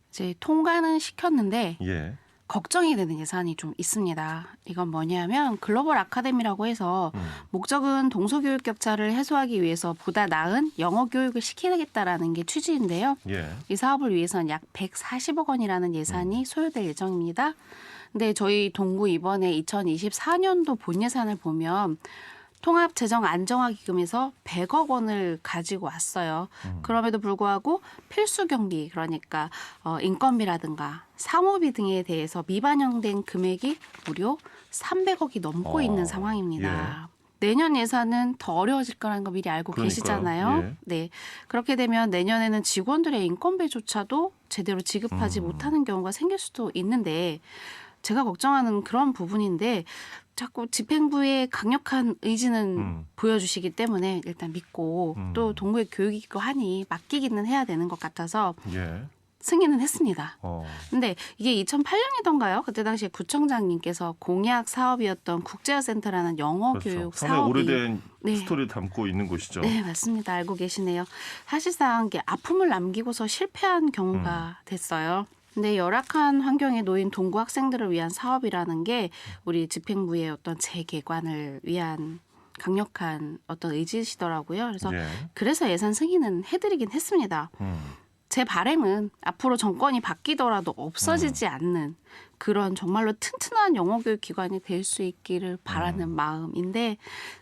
이제 통과는 시켰는데
예.
걱정이 되는 예산이 좀 있습니다. 이건 뭐냐면 글로벌 아카데미라고 해서 목적은 동서교육 격차를 해소하기 위해서 보다 나은 영어 교육을 시키겠다라는 게 취지인데요.
예.
이 사업을 위해서는 약 140억 원이라는 예산이 소요될 예정입니다. 근데 저희 동구 이번에 2024년도 본 예산을 보면 통합재정안정화기금에서 100억 원을 가지고 왔어요. 그럼에도 불구하고 필수 경비 그러니까 인건비라든가 사무비 등에 대해서 미반영된 금액이 무려 300억이 넘고 있는 상황입니다. 내년 예산은 더 어려워질 거라는 거 미리 알고
그러니까요.
계시잖아요.
예.
네, 그렇게 되면 내년에는 직원들의 인건비조차도 제대로 지급하지 못하는 경우가 생길 수도 있는데 제가 걱정하는 그런 부분인데 자꾸 집행부의 강력한 의지는 보여주시기 때문에 일단 믿고 또 동구의 교육이고 하니 맡기기는 해야 되는 것 같아서
예.
승인은 했습니다.
어.
근데 이게 2008년이던가요? 그때 당시에 구청장님께서 공약 사업이었던 국제화센터라는 영어
그렇죠.
교육
상당히
사업이
오래된
네.
스토리를 담고 있는 곳이죠.
네, 맞습니다. 알고 계시네요. 사실상 이게 아픔을 남기고서 실패한 경우가 됐어요. 근데 열악한 환경에 놓인 동구 학생들을 위한 사업이라는 게 우리 집행부의 어떤 재개관을 위한 강력한 어떤 의지시더라고요. 그래서
예.
그래서 예산 승인은 해드리긴 했습니다. 제 바람은 앞으로 정권이 바뀌더라도 없어지지 않는 그런 정말로 튼튼한 영어교육 기관이 될 수 있기를 바라는 마음인데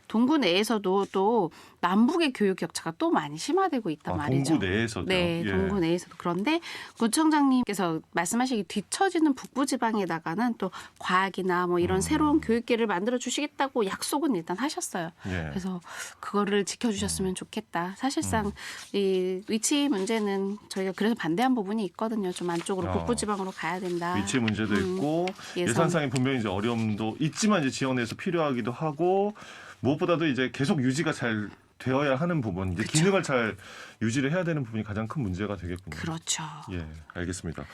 동구 내에서도 또 남북의 교육 격차가 또 많이 심화되고 있단 말이죠.
동구 내에서도.
네,
예.
동구 내에서도. 그런데 구청장님께서 말씀하시기 뒤처지는 북부지방에다가는 또 과학이나 뭐 이런 새로운 교육계를 만들어 주시겠다고 약속은 일단 하셨어요.
예.
그래서 그거를 지켜주셨으면 좋겠다. 사실상 이 위치 문제는 저희가 그래서 반대한 부분이 있거든요. 좀 안쪽으로 북부지방으로 가야 된다.
위치 문제도 있고
예산.
예산상의 분명히 이제 어려움도 있지만 이제 지역 내에서 필요하기도 하고 무엇보다도 이제 계속 유지가 잘 되어야 하는 부분, 이제
그쵸.
기능을 잘 유지를 해야 되는 부분이 가장 큰 문제가 되겠군요.
그렇죠.
예, 알겠습니다.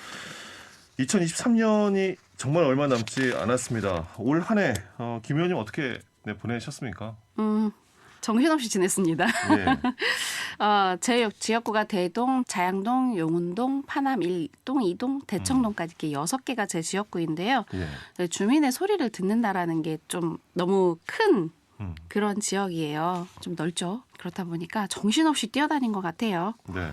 2023년이 정말 얼마 남지 않았습니다. 올 한 해 김 의원님 어떻게 보내셨습니까?
정신없이 지냈습니다.
예.
제 지역구가 대동, 자양동, 용운동, 파남 1동, 2동, 대청동까지 이렇게 6개가 제 지역구인데요.
예.
주민의 소리를 듣는다라는 게 좀 너무 큰 그런 지역이에요. 좀 넓죠. 그렇다 보니까 정신없이 뛰어다닌 것 같아요.
네.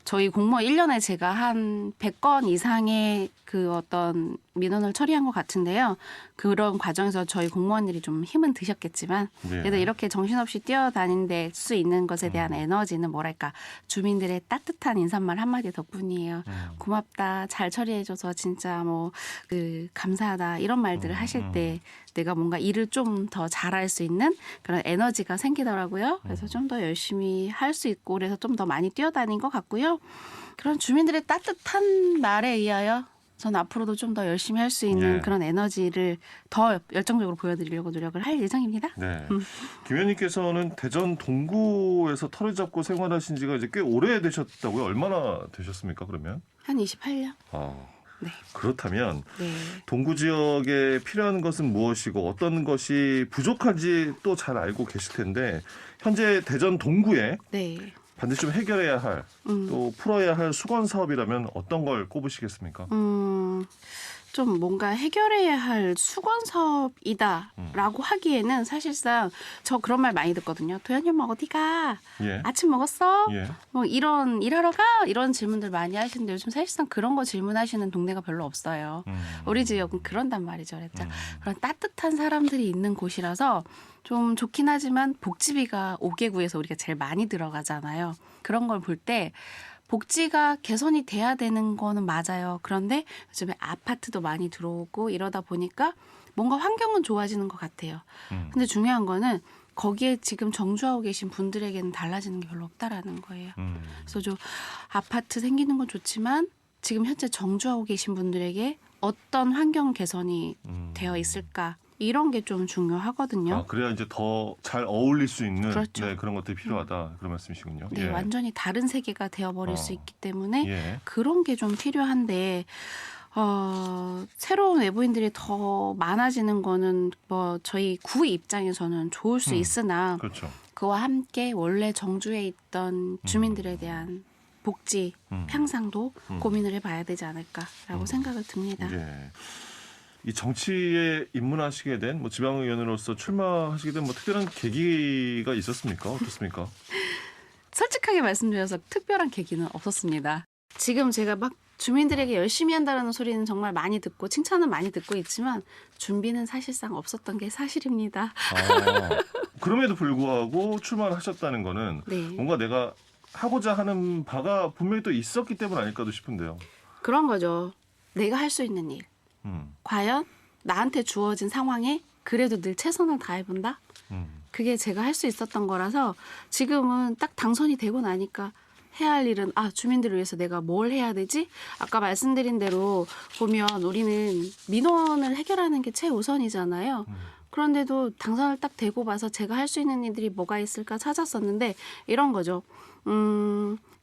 저희 공무원 1년에 제가 한 100건 이상의 그 어떤 민원을 처리한 것 같은데요. 그런 과정에서 저희 공무원들이 좀 힘은 드셨겠지만
네.
그래도 이렇게 정신없이 뛰어다닐 수 있는 것에 대한 에너지는 뭐랄까 주민들의 따뜻한 인사말 한마디 덕분이에요. 고맙다, 잘 처리해줘서 진짜 뭐 그 감사하다 이런 말들을 하실 때 내가 뭔가 일을 좀 더 잘할 수 있는 그런 에너지가 생기더라고요. 그래서 좀 더 열심히 할 수 있고 그래서 좀 더 많이 뛰어다닌 것 같고요. 그런 주민들의 따뜻한 말에 의하여 전 앞으로도 좀 더 열심히 할 수 있는
예.
그런 에너지를 더 열정적으로 보여드리려고 노력을 할 예정입니다.
네. 김 의원님께서는 대전 동구에서 터를 잡고 생활하신 지가 이제 꽤 오래 되셨다고요? 얼마나 되셨습니까, 그러면?
한 28년? 네.
그렇다면
네.
동구 지역에 필요한 것은 무엇이고 어떤 것이 부족한지 또 잘 알고 계실 텐데 현재 대전 동구에
네.
반드시 좀 해결해야 할 또 풀어야 할 수건 사업이라면 어떤 걸 꼽으시겠습니까?
좀 뭔가 해결해야 할 수건 사업이다라고 하기에는 사실상 저 그런 말 많이 듣거든요. 도현이 엄마 어디 가?
예.
아침 먹었어?
예.
뭐 이런 일하러 가? 이런 질문들 많이 하시는데 요즘 사실상 그런 거 질문하시는 동네가 별로 없어요. 우리 지역은 그런단 말이죠. 그랬죠. 그런 따뜻한 사람들이 있는 곳이라서 좀 좋긴 하지만 복지비가 5개구에서 우리가 제일 많이 들어가잖아요. 그런 걸 볼 때 복지가 개선이 돼야 되는 거는 맞아요. 그런데 요즘에 아파트도 많이 들어오고 이러다 보니까 뭔가 환경은 좋아지는 것 같아요. 근데 중요한 거는 거기에 지금 정주하고 계신 분들에게는 달라지는 게 별로 없다라는 거예요. 그래서 좀 아파트 생기는 건 좋지만 지금 현재 정주하고 계신 분들에게 어떤 환경 개선이 되어 있을까? 이런 게 좀 중요하거든요.
그래야 이제 더 잘 어울릴 수 있는
그렇죠.
네, 그런 것들이 필요하다 그런 말씀이시군요.
네,
예.
완전히 다른 세계가 되어버릴 수 있기 때문에
예.
그런 게 좀 필요한데 새로운 외부인들이 더 많아지는 거는 뭐 저희 구 입장에서는 좋을 수 있으나
그렇죠.
그와 함께 원래 정주에 있던 주민들에 대한 복지, 향상도 고민을 해봐야 되지 않을까라고 생각을 듭니다.
예. 이 정치에 입문하시게 된 뭐 지방의원으로서 출마하시게 된 뭐 특별한 계기가 있었습니까? 어떻습니까?
솔직하게 말씀드려서 특별한 계기는 없었습니다. 지금 제가 막 주민들에게 열심히 한다는 소리는 정말 많이 듣고 칭찬은 많이 듣고 있지만 준비는 사실상 없었던 게 사실입니다.
그럼에도 불구하고 출마를 하셨다는 거는
네.
뭔가 내가 하고자 하는 바가 분명히 또 있었기 때문 아닐까도 싶은데요.
그런 거죠. 내가 할 수 있는 일. 과연 나한테 주어진 상황에 그래도 늘 최선을 다해본다? 그게 제가 할 수 있었던 거라서 지금은 딱 당선이 되고 나니까 해야 할 일은 주민들을 위해서 내가 뭘 해야 되지? 아까 말씀드린 대로 보면 우리는 민원을 해결하는 게 최우선이잖아요. 그런데도 당선을 딱 되고 봐서 제가 할 수 있는 일들이 뭐가 있을까 찾았었는데 이런 거죠.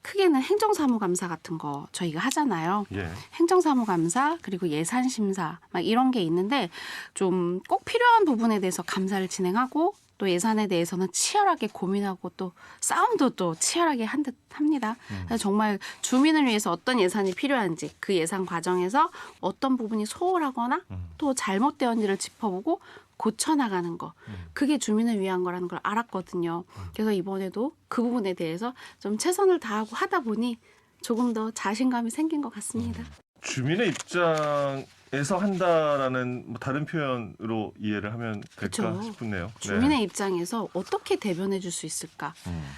크게는 행정사무감사 같은 거 저희가 하잖아요.
예.
행정사무감사 그리고 예산심사 막 이런 게 있는데 좀 꼭 필요한 부분에 대해서 감사를 진행하고 또 예산에 대해서는 치열하게 고민하고 또 싸움도 또 치열하게 한 듯 합니다. 그래서 정말 주민을 위해서 어떤 예산이 필요한지 그 예산 과정에서 어떤 부분이 소홀하거나 또 잘못되었는지를 짚어보고 고쳐나가는 거. 그게 주민을 위한 거라는 걸 알았거든요. 그래서 이번에도 그 부분에 대해서 좀 최선을 다하고 하다 보니 조금 더 자신감이 생긴 것 같습니다.
주민의 입장에서 한다라는 뭐 다른 표현으로 이해를 하면 될까
그쵸.
싶네요.
주민의 입장에서 어떻게 대변해 줄 수 있을까?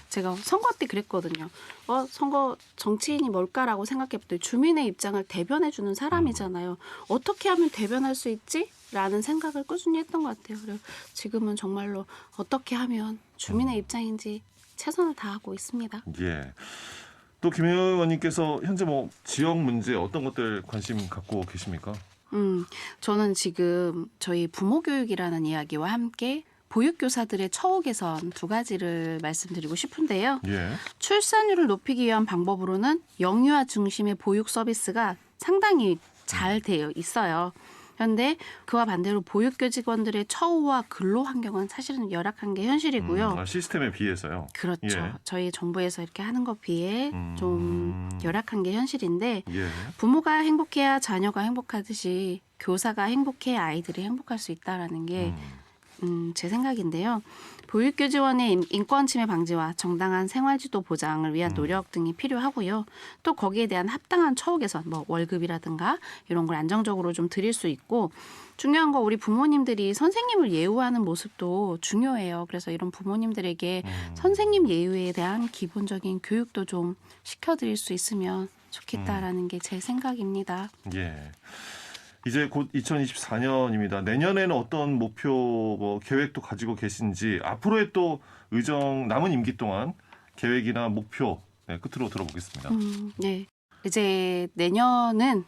제가 선거 때 그랬거든요. 선거 정치인이 뭘까라고 생각해봤더니 주민의 입장을 대변해 주는 사람이잖아요. 어떻게 하면 대변할 수 있지? 라는 생각을 꾸준히 했던 것 같아요. 그리고 지금은 정말로 어떻게 하면 주민의 입장인지 최선을 다하고 있습니다.
예. 또 김 의원님께서 현재 뭐 지역 문제 어떤 것들 관심 갖고 계십니까?
저는 지금 저희 부모 교육이라는 이야기와 함께 보육교사들의 처우 개선 두 가지를 말씀드리고 싶은데요.
예.
출산율을 높이기 위한 방법으로는 영유아 중심의 보육 서비스가 상당히 잘 되어 있어요. 그런데 그와 반대로 보육교 직원들의 처우와 근로 환경은 사실은 열악한 게 현실이고요.
시스템에 비해서요.
그렇죠.
예.
저희 정부에서 이렇게 하는 것 비해 좀 열악한 게 현실인데
예.
부모가 행복해야 자녀가 행복하듯이 교사가 행복해야 아이들이 행복할 수 있다라는 게 제 생각인데요. 보육교 지원의 인권 침해 방지와 정당한 생활지도 보장을 위한 노력 등이 필요하고요. 또 거기에 대한 합당한 처우 개선, 뭐 월급이라든가 이런 걸 안정적으로 좀 드릴 수 있고 중요한 거 우리 부모님들이 선생님을 예우하는 모습도 중요해요. 그래서 이런 부모님들에게 선생님 예우에 대한 기본적인 교육도 좀 시켜드릴 수 있으면 좋겠다라는 게 제 생각입니다.
예. 이제 곧 2024년입니다. 내년에는 어떤 목표, 뭐 계획도 가지고 계신지 앞으로의 또 남은 임기 동안 계획이나 목표 끝으로 들어보겠습니다.
네. 이제 내년은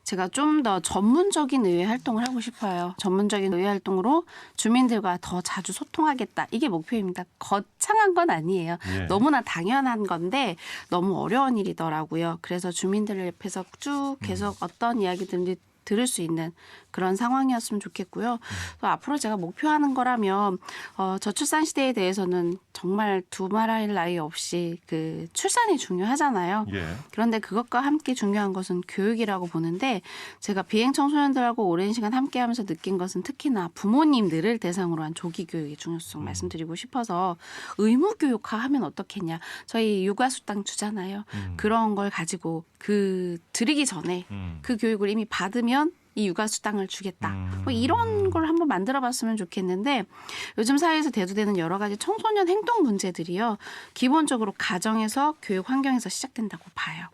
제가 좀 더 전문적인 의회 활동을 하고 싶어요. 전문적인 의회 활동으로 주민들과 더 자주 소통하겠다. 이게 목표입니다. 거창한 건 아니에요.
예.
너무나 당연한 건데 너무 어려운 일이더라고요. 그래서 주민들 옆에서 쭉 계속 어떤 이야기든지 들을 수 있는 그런 상황이었으면 좋겠고요. 또 앞으로 제가 목표하는 거라면 저출산 시대에 대해서는 정말 두말할 나위 없이 그 출산이 중요하잖아요.
예.
그런데 그것과 함께 중요한 것은 교육이라고 보는데 제가 비행 청소년들하고 오랜 시간 함께하면서 느낀 것은 특히나 부모님들을 대상으로 한 조기 교육의 중요성 말씀드리고 싶어서 의무 교육화하면 어떻겠냐. 저희 육아수당 주잖아요. 그런 걸 가지고 드리기 전에 그 교육을 이미 받으면 이 육아수당을 주겠다. 뭐 이런 걸 한번 만들어봤으면 좋겠는데 요즘 사회에서 대두되는 여러 가지 청소년 행동 문제들이요. 기본적으로 가정에서 교육 환경에서 시작된다고 봐요.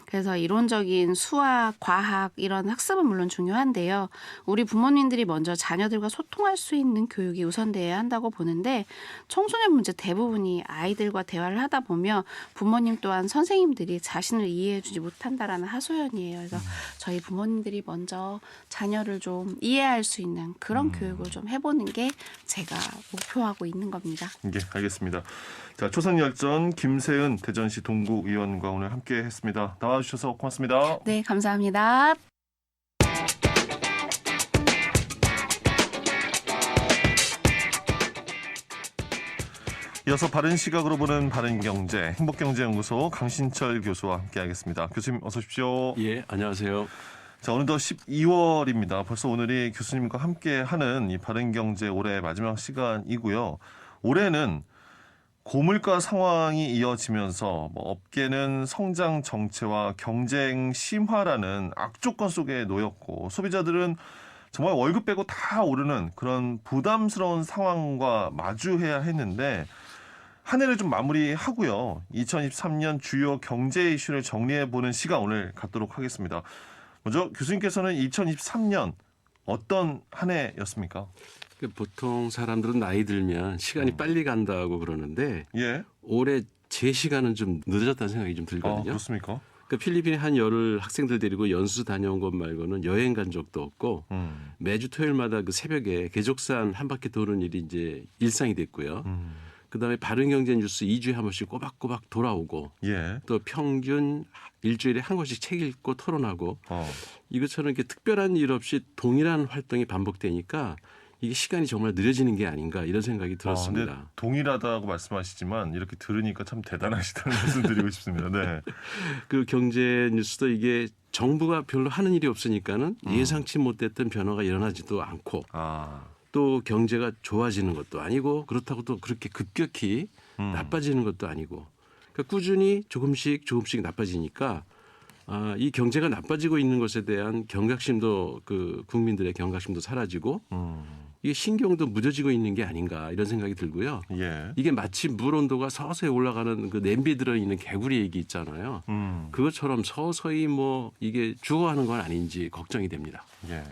그래서 이론적인 수학, 과학 이런 학습은 물론 중요한데요. 우리 부모님들이 먼저 자녀들과 소통할 수 있는 교육이 우선돼야 한다고 보는데 청소년 문제 대부분이 아이들과 대화를 하다 보면 부모님 또한 선생님들이 자신을 이해해주지 못한다라는 하소연이에요. 그래서 저희 부모님들이 먼저 자녀를 좀 이해할 수 있는 그런 교육을 좀 해보는 게 제가 목표하고 있는 겁니다.
예, 알겠습니다. 자, 초선열전 김세은 대전시 동구의원과 오늘 함께했습니다. 나와주셔서 고맙습니다.
네, 감사합니다.
이어서 바른 시각으로 보는 바른경제 행복경제연구소 강신철 교수와 함께하겠습니다. 교수님 어서 오십시오.
예, 안녕하세요.
자, 어느덧 12월입니다. 벌써 오늘이 교수님과 함께하는 이 바른경제 올해 마지막 시간이고요. 올해는 고물가 상황이 이어지면서 업계는 성장 정체와 경쟁 심화라는 악조건 속에 놓였고 소비자들은 정말 월급 빼고 다 오르는 그런 부담스러운 상황과 마주해야 했는데 한 해를 좀 마무리하고요. 2023년 주요 경제 이슈를 정리해보는 시간 오늘 갖도록 하겠습니다. 먼저 교수님께서는 2023년 어떤 한 해였습니까?
보통 사람들은 나이 들면 시간이 빨리 간다고 그러는데
예.
올해 제 시간은 좀 늦어졌다는 생각이 좀
아,
들거든요.
그렇습니까?
그러니까 필리핀에 한 열흘 학생들 데리고 연수 다녀온 것 말고는 여행 간 적도 없고 매주 토요일마다 그 새벽에 계족산 한 바퀴 도는 일이 이제 일상이 됐고요. 그다음에 바른경제 뉴스 2주에 한 번씩 꼬박꼬박 돌아오고
예.
또 평균 일주일에 한 권씩 책 읽고 토론하고 이것처럼 이렇게 특별한 일 없이 동일한 활동이 반복되니까 이게 시간이 정말 느려지는 게 아닌가 이런 생각이 들었습니다.
근데 동일하다고 말씀하시지만 이렇게 들으니까 참 대단하시다는 말씀 드리고 싶습니다. 네.
그 경제 뉴스도 이게 정부가 별로 하는 일이 없으니까는 예상치 못했던 변화가 일어나지도 않고 또 경제가 좋아지는 것도 아니고 그렇다고 또 그렇게 급격히 나빠지는 것도 아니고 그러니까 꾸준히 조금씩 나빠지니까 이 경제가 나빠지고 있는 것에 대한 경각심도 그 국민들의 경각심도 사라지고 이게 신경도 무뎌지고 있는 게 아닌가 이런 생각이 들고요.
예.
이게 마치 물 온도가 서서히 올라가는 그 냄비에 들어있는 개구리 얘기 있잖아요. 그것처럼 서서히 뭐 이게 죽어가는 건 아닌지 걱정이 됩니다.
예.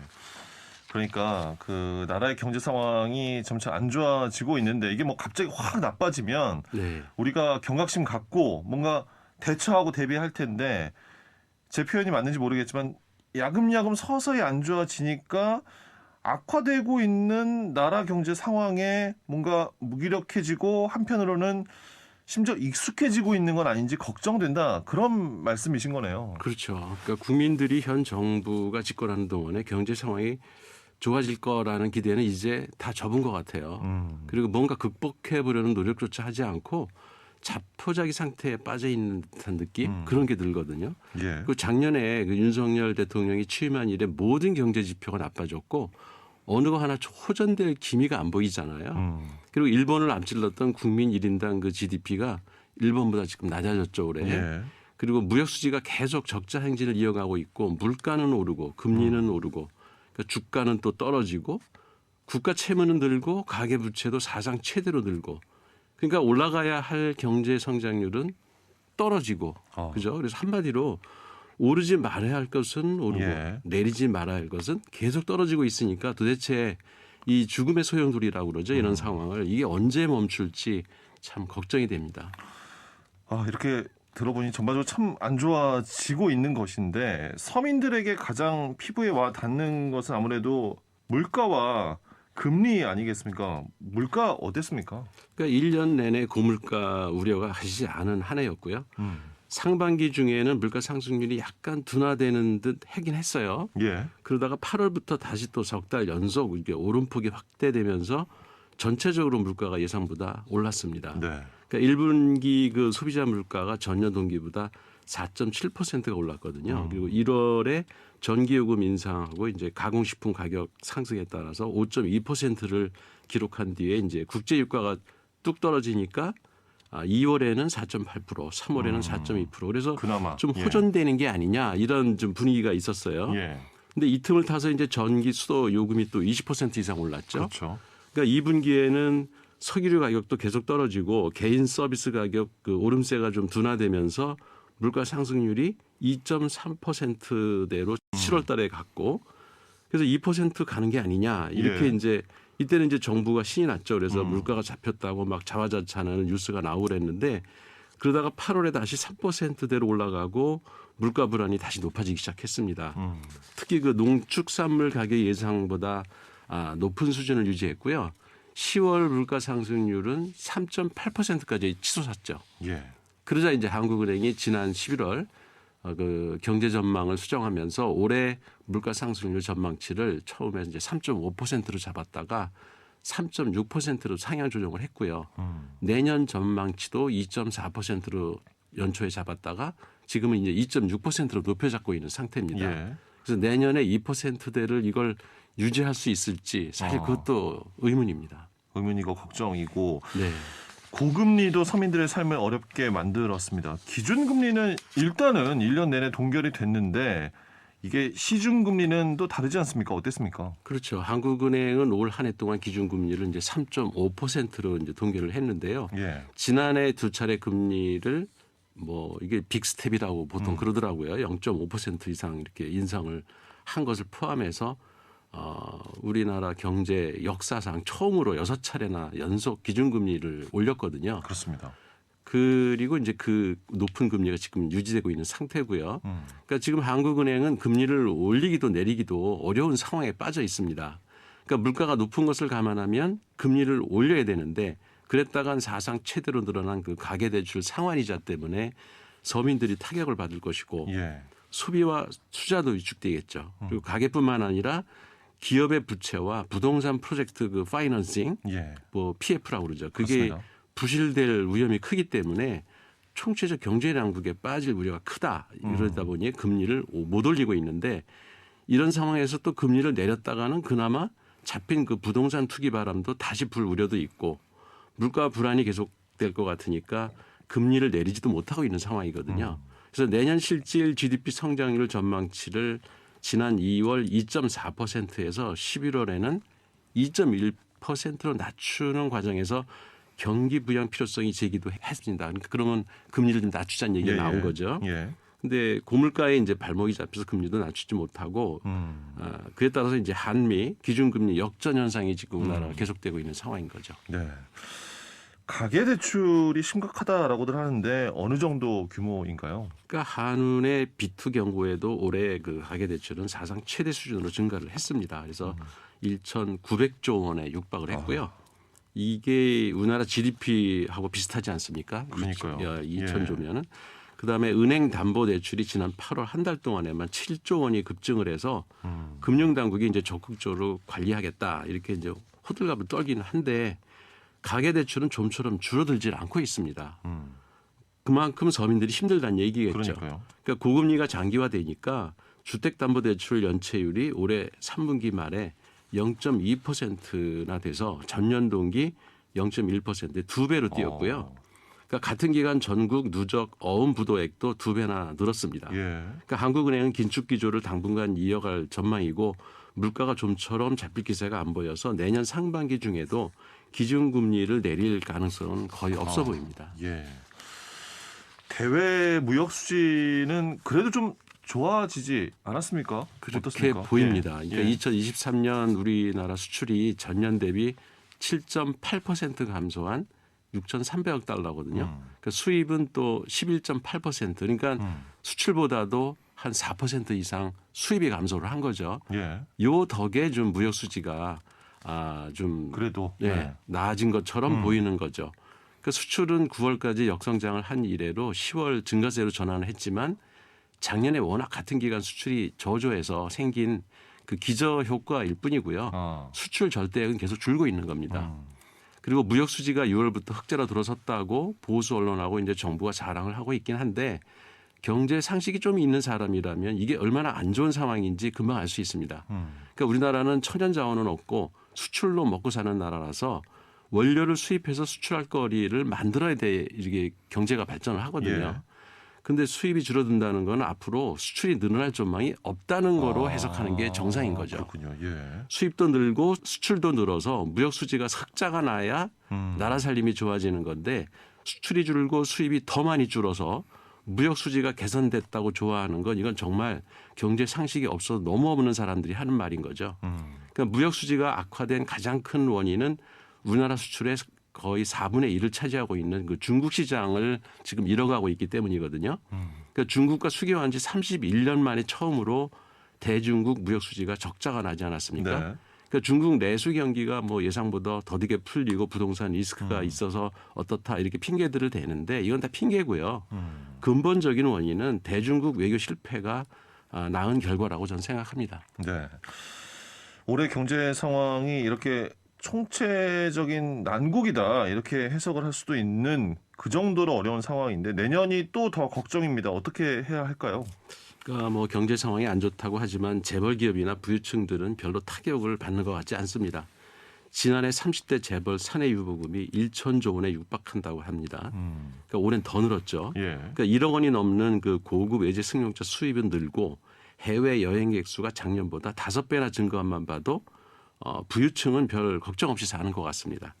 그러니까 그 나라의 경제 상황이 점차 안 좋아지고 있는데 이게 뭐 갑자기 확 나빠지면
네.
우리가 경각심 갖고 뭔가 대처하고 대비할 텐데 제 표현이 맞는지 모르겠지만 야금야금 서서히 안 좋아지니까 악화되고 있는 나라 경제 상황에 뭔가 무기력해지고 한편으로는 심지어 익숙해지고 있는 건 아닌지 걱정된다. 그런 말씀이신 거네요.
그렇죠. 그러니까 국민들이 현 정부가 집권하는 동안에 경제 상황이 좋아질 거라는 기대는 이제 다 접은 것 같아요. 그리고 뭔가 극복해 보려는 노력조차 하지 않고 자포자기 상태에 빠져 있는 듯한 느낌 그런 게 들거든요.
예.
그 작년에 그 윤석열 대통령이 취임한 이래 모든 경제 지표가 나빠졌고 어느 거 하나 호전될 기미가 안 보이잖아요. 그리고 일본을 앞질렀던 국민 1인당 그 GDP가 일본보다 지금 낮아졌죠 올해.
예.
그리고 무역 수지가 계속 적자 행진을 이어가고 있고 물가는 오르고 금리는 오르고 그러니까 주가는 또 떨어지고 국가 채무는 늘고 가계 부채도 사상 최대로 늘고 그러니까 올라가야 할 경제 성장률은 떨어지고 그죠? 그래서 한마디로 오르지 말아야 할 것은 오르고
예.
내리지 말아야 할 것은 계속 떨어지고 있으니까 도대체 이 죽음의 소용돌이라고 그러죠. 이런 상황을 이게 언제 멈출지 참 걱정이 됩니다.
이렇게 들어보니 전반적으로 참 안 좋아지고 있는 것인데 서민들에게 가장 피부에 와 닿는 것은 아무래도 물가와 금리 아니겠습니까? 물가 어땠습니까?
그러니까 1년 내내 고물가 우려가 하시지 않은 한 해였고요. 상반기 중에는 물가 상승률이 약간 둔화되는 듯 하긴 했어요.
예.
그러다가 8월부터 다시 또 석 달 연속 이게 오름폭이 확대되면서 전체적으로 물가가 예상보다 올랐습니다.
네.
그러니까 1분기 그 소비자 물가가 전년 동기보다 4.7%가 올랐거든요. 그리고 1월에 전기요금 인상하고 이제 가공식품 가격 상승에 따라서 5.2%를 기록한 뒤에 이제 국제유가가 뚝 떨어지니까 2월에는 4.8%, 3월에는 4.2%. 그래서
그나마
좀 호전되는 게 아니냐 이런 좀 분위기가 있었어요.
예.
근데 이 틈을 타서 이제 전기, 수도 요금이 또 20% 이상 올랐죠.
그렇죠.
그러니까 2분기에는 석유류 가격도 계속 떨어지고 개인 서비스 가격 그 오름세가 좀 둔화되면서 물가 상승률이 2.3%대로 7월 달에 갔고 그래서 2% 가는 게 아니냐 이렇게
예.
이제 이때는 이제 정부가 신이 났죠. 그래서 물가가 잡혔다고 막 자화자찬하는 뉴스가 나오고 그랬는데 그러다가 8월에 다시 3%대로 올라가고 물가 불안이 다시 높아지기 시작했습니다. 특히 그 농축산물 가격 예상보다 높은 수준을 유지했고요. 10월 물가 상승률은 3.8%까지 치솟았죠.
예.
그러자 이제 한국은행이 지난 11월 그 경제 전망을 수정하면서 올해 물가 상승률 전망치를 처음에 이제 3.5%로 잡았다가 3.6%로 상향 조정을 했고요. 내년 전망치도 2.4%로 연초에 잡았다가 지금은 이제 2.6%로 높여 잡고 있는 상태입니다.
예.
그래서 내년에 2%대를 이걸 유지할 수 있을지 사실 그것도 의문입니다.
의문이고 걱정이고
네.
고금리도 서민들의 삶을 어렵게 만들었습니다. 기준금리는 일단은 1년 내내 동결이 됐는데 이게 시중금리는 또 다르지 않습니까? 어땠습니까?
그렇죠. 한국은행은 올 한 해 동안 기준금리를 이제 3.5%로 이제 동결을 했는데요.
예.
지난해 두 차례 금리를 뭐 이게 빅스텝이라고 보통 그러더라고요. 0.5% 이상 이렇게 인상을 한 것을 포함해서 우리나라 경제 역사상 처음으로 6차례나 연속 기준금리를 올렸거든요.
그렇습니다.
그리고 이제 그 높은 금리가 지금 유지되고 있는 상태고요. 그러니까 지금 한국은행은 금리를 올리기도 내리기도 어려운 상황에 빠져 있습니다. 그러니까 물가가 높은 것을 감안하면 금리를 올려야 되는데 그랬다간 사상 최대로 늘어난 그 가계대출 상환이자 때문에 서민들이 타격을 받을 것이고
예.
소비와 투자도 위축되겠죠. 그리고 가계뿐만 아니라 기업의 부채와 부동산 프로젝트 그 파이낸싱,
예.
뭐 PF라고 그러죠. 그게
그렇습니다.
부실될 위험이 크기 때문에 총체적 경제 난국에 빠질 우려가 크다. 이러다 보니 금리를 못 올리고 있는데 이런 상황에서 또 금리를 내렸다가는 그나마 잡힌 그 부동산 투기 바람도 다시 불 우려도 있고 물가 불안이 계속될 것 같으니까 금리를 내리지도 못하고 있는 상황이거든요. 그래서 내년 실질 GDP 성장률 전망치를 지난 2월 2.4%에서 11월에는 2.1%로 낮추는 과정에서 경기 부양 필요성이 제기도 했습니다. 그러니까 그러면 금리를 좀 낮추자는 얘기가 나온 거죠.
예.
근데 고물가에 이제 발목이 잡혀서 금리도 낮추지 못하고 그에 따라서 이제 한미 기준금리 역전 현상이 지금 우리나라가 계속되고 있는 상황인 거죠.
네. 가계 대출이 심각하다라고들 하는데 어느 정도 규모인가요?
그러니까 한은의 B2 경고에도 올해 그 가계 대출은 사상 최대 수준으로 증가를 했습니다. 그래서 1,900조 원에 육박을 했고요. 이게 우리나라 GDP하고 비슷하지 않습니까?
그러니까요.
2,000조면은. 그다음에 은행 담보 대출이 지난 8월 한 달 동안에만 7조 원이 급증을 해서 금융 당국이 이제 적극적으로 관리하겠다 이렇게 이제 호들갑을 떨기는 한데 가계 대출은 좀처럼 줄어들질 않고 있습니다. 그만큼 서민들이 힘들다는 얘기겠죠.
그러니까요.
그러니까 고금리가 장기화되니까 주택담보대출 연체율이 올해 3분기 말에 0.2%나 돼서 전년 동기 0.1%의 2배로 뛰었고요. 그러니까 같은 기간 전국 누적 어음 부도액도 2배나 늘었습니다.
예.
그러니까 한국은행은 긴축 기조를 당분간 이어갈 전망이고 물가가 좀처럼 잡힐 기세가 안 보여서 내년 상반기 중에도 기준금리를 내릴 가능성은 거의 없어 보입니다.
예. 대외 무역 수지는 그래도 좀 좋아지지 않았습니까?
그렇게
어떻습니까?
보입니다.
예.
그러니까 2023년 우리나라 수출이 전년 대비 7.8% 감소한 6,300억 달러거든요. 그러니까 수입은 또 11.8% 그러니까 수출보다도 한 4% 이상 수입이 감소를 한 거죠.
예.
요 덕에 좀 무역 수지가 좀
그래도
나아진 것처럼 보이는 거죠. 그러니까 수출은 9월까지 역성장을 한 이래로 10월 증가세로 전환을 했지만 작년에 워낙 같은 기간 수출이 저조해서 생긴 그 기저 효과일 뿐이고요. 수출 절대액은 계속 줄고 있는 겁니다. 그리고 무역 수지가 6월부터 흑자로 들어섰다고 보수 언론하고 이제 정부가 자랑을 하고 있긴 한데 경제 상식이 좀 있는 사람이라면 이게 얼마나 안 좋은 상황인지 금방 알 수 있습니다. 그러니까 우리나라는 천연 자원은 없고 수출로 먹고 사는 나라라서 원료를 수입해서 수출할 거리를 만들어야 돼 이게 경제가 발전을 하거든요. 근데 수입이 줄어든다는 건 앞으로 수출이 늘어날 전망이 없다는 거로 해석하는 게 정상인 거죠.
그렇군요. 예.
수입도 늘고 수출도 늘어서 무역 수지가 흑자가 나야 나라 살림이 좋아지는 건데 수출이 줄고 수입이 더 많이 줄어서 무역 수지가 개선됐다고 좋아하는 건 이건 정말 경제 상식이 없어서 너무 없는 사람들이 하는 말인 거죠. 그러니까 무역 수지가 악화된 가장 큰 원인은 우리나라 수출의 거의 4분의 1을 차지하고 있는 그 중국 시장을 지금 잃어가고 있기 때문이거든요. 그러니까 중국과 수교한 지 31년 만에 처음으로 대중국 무역 수지가 적자가 나지 않았습니까?
네.
그러니까 중국 내수 경기가 뭐 예상보다 더디게 풀리고 부동산 리스크가 있어서 어떻다 이렇게 핑계들을 대는데 이건 다 핑계고요. 근본적인 원인은 대중국 외교 실패가 낳은 결과라고 저는 생각합니다.
네. 올해 경제 상황이 이렇게 총체적인 난국이다 이렇게 해석을 할 수도 있는 그 정도로 어려운 상황인데 내년이 또 더 걱정입니다. 어떻게 해야 할까요?
그러니까 뭐 경제 상황이 안 좋다고 하지만 재벌 기업이나 부유층들은 별로 타격을 받는 것 같지 않습니다. 지난해 30대 재벌 사내 유보금이 1,000조 원에 육박한다고 합니다. 그러니까 올해는 더 늘었죠.
예.
그러니까 1억 원이 넘는 그 고급 외제 승용차 수입은 늘고 해외 여행객 수가 작년보다 5배나 증가한만 봐도 부유층은 별 걱정 없이 사는 것 같습니다.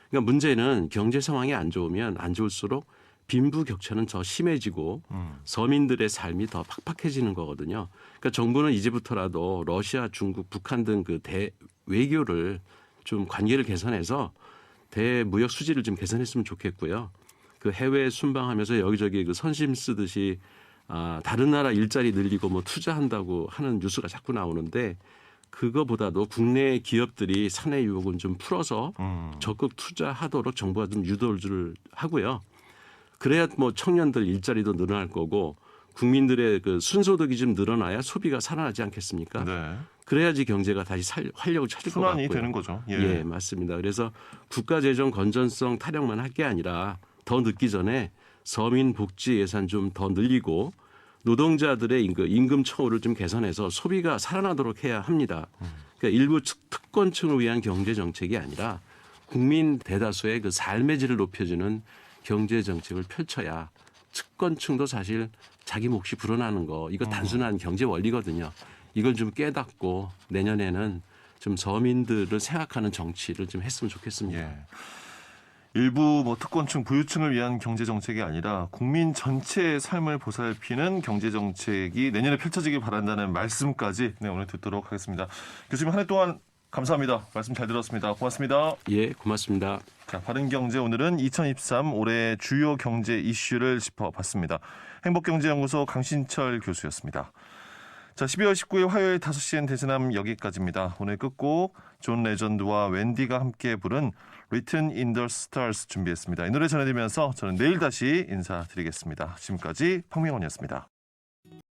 그러니까 문제는 경제 상황이 안 좋으면 안 좋을수록 빈부격차는 더 심해지고 서민들의 삶이 더 팍팍해지는 거거든요. 그러니까 정부는 이제부터라도 러시아, 중국, 북한 등 그 외교를 좀 관계를 개선해서 대무역 수지를 좀 개선했으면 좋겠고요. 그 해외 순방하면서 여기저기 그 선심 쓰듯이 다른 나라 일자리 늘리고 뭐 투자한다고 하는 뉴스가 자꾸 나오는데 그거보다도 국내 기업들이 사내 유혹은 좀 풀어서 적극 투자하도록 정부가 좀 유도를 하고요. 그래야 뭐 청년들 일자리도 늘어날 거고 국민들의 그 순소득이 좀 늘어나야 소비가 살아나지 않겠습니까?
네.
그래야지 경제가 다시 활력을 찾을 것 같고요.
순환이 되는 거죠.
예, 맞습니다. 그래서 국가 재정 건전성 타령만 할 게 아니라 더 늦기 전에 서민 복지 예산 좀 더 늘리고 노동자들의 임금 처우를 좀 개선해서 소비가 살아나도록 해야 합니다. 그러니까 일부 특권층을 위한 경제 정책이 아니라 국민 대다수의 그 삶의 질을 높여주는 경제 정책을 펼쳐야 특권층도 사실 자기 몫이 불어나는 거 이거 단순한 경제 원리거든요. 이걸 좀 깨닫고 내년에는 좀 서민들을 생각하는 정치를 좀 했으면 좋겠습니다.
예. 일부 뭐 특권층, 부유층을 위한 경제 정책이 아니라 국민 전체의 삶을 보살피는 경제 정책이 내년에 펼쳐지길 바란다는 말씀까지 오늘 듣도록 하겠습니다. 교수님 한 해 동안 감사합니다. 말씀 잘 들었습니다. 고맙습니다.
예, 고맙습니다.
자, 바른경제 오늘은 2023 올해 주요 경제 이슈를 짚어봤습니다. 행복경제연구소 강신철 교수였습니다. 자, 12월 19일 화요일 5시엔 대세남 여기까지입니다. 오늘 끝곡 존 레전드와 웬디가 함께 부른 Written in the Stars 준비했습니다. 이 노래 전해드리면서 저는 내일 다시 인사드리겠습니다. 지금까지 박명원이었습니다.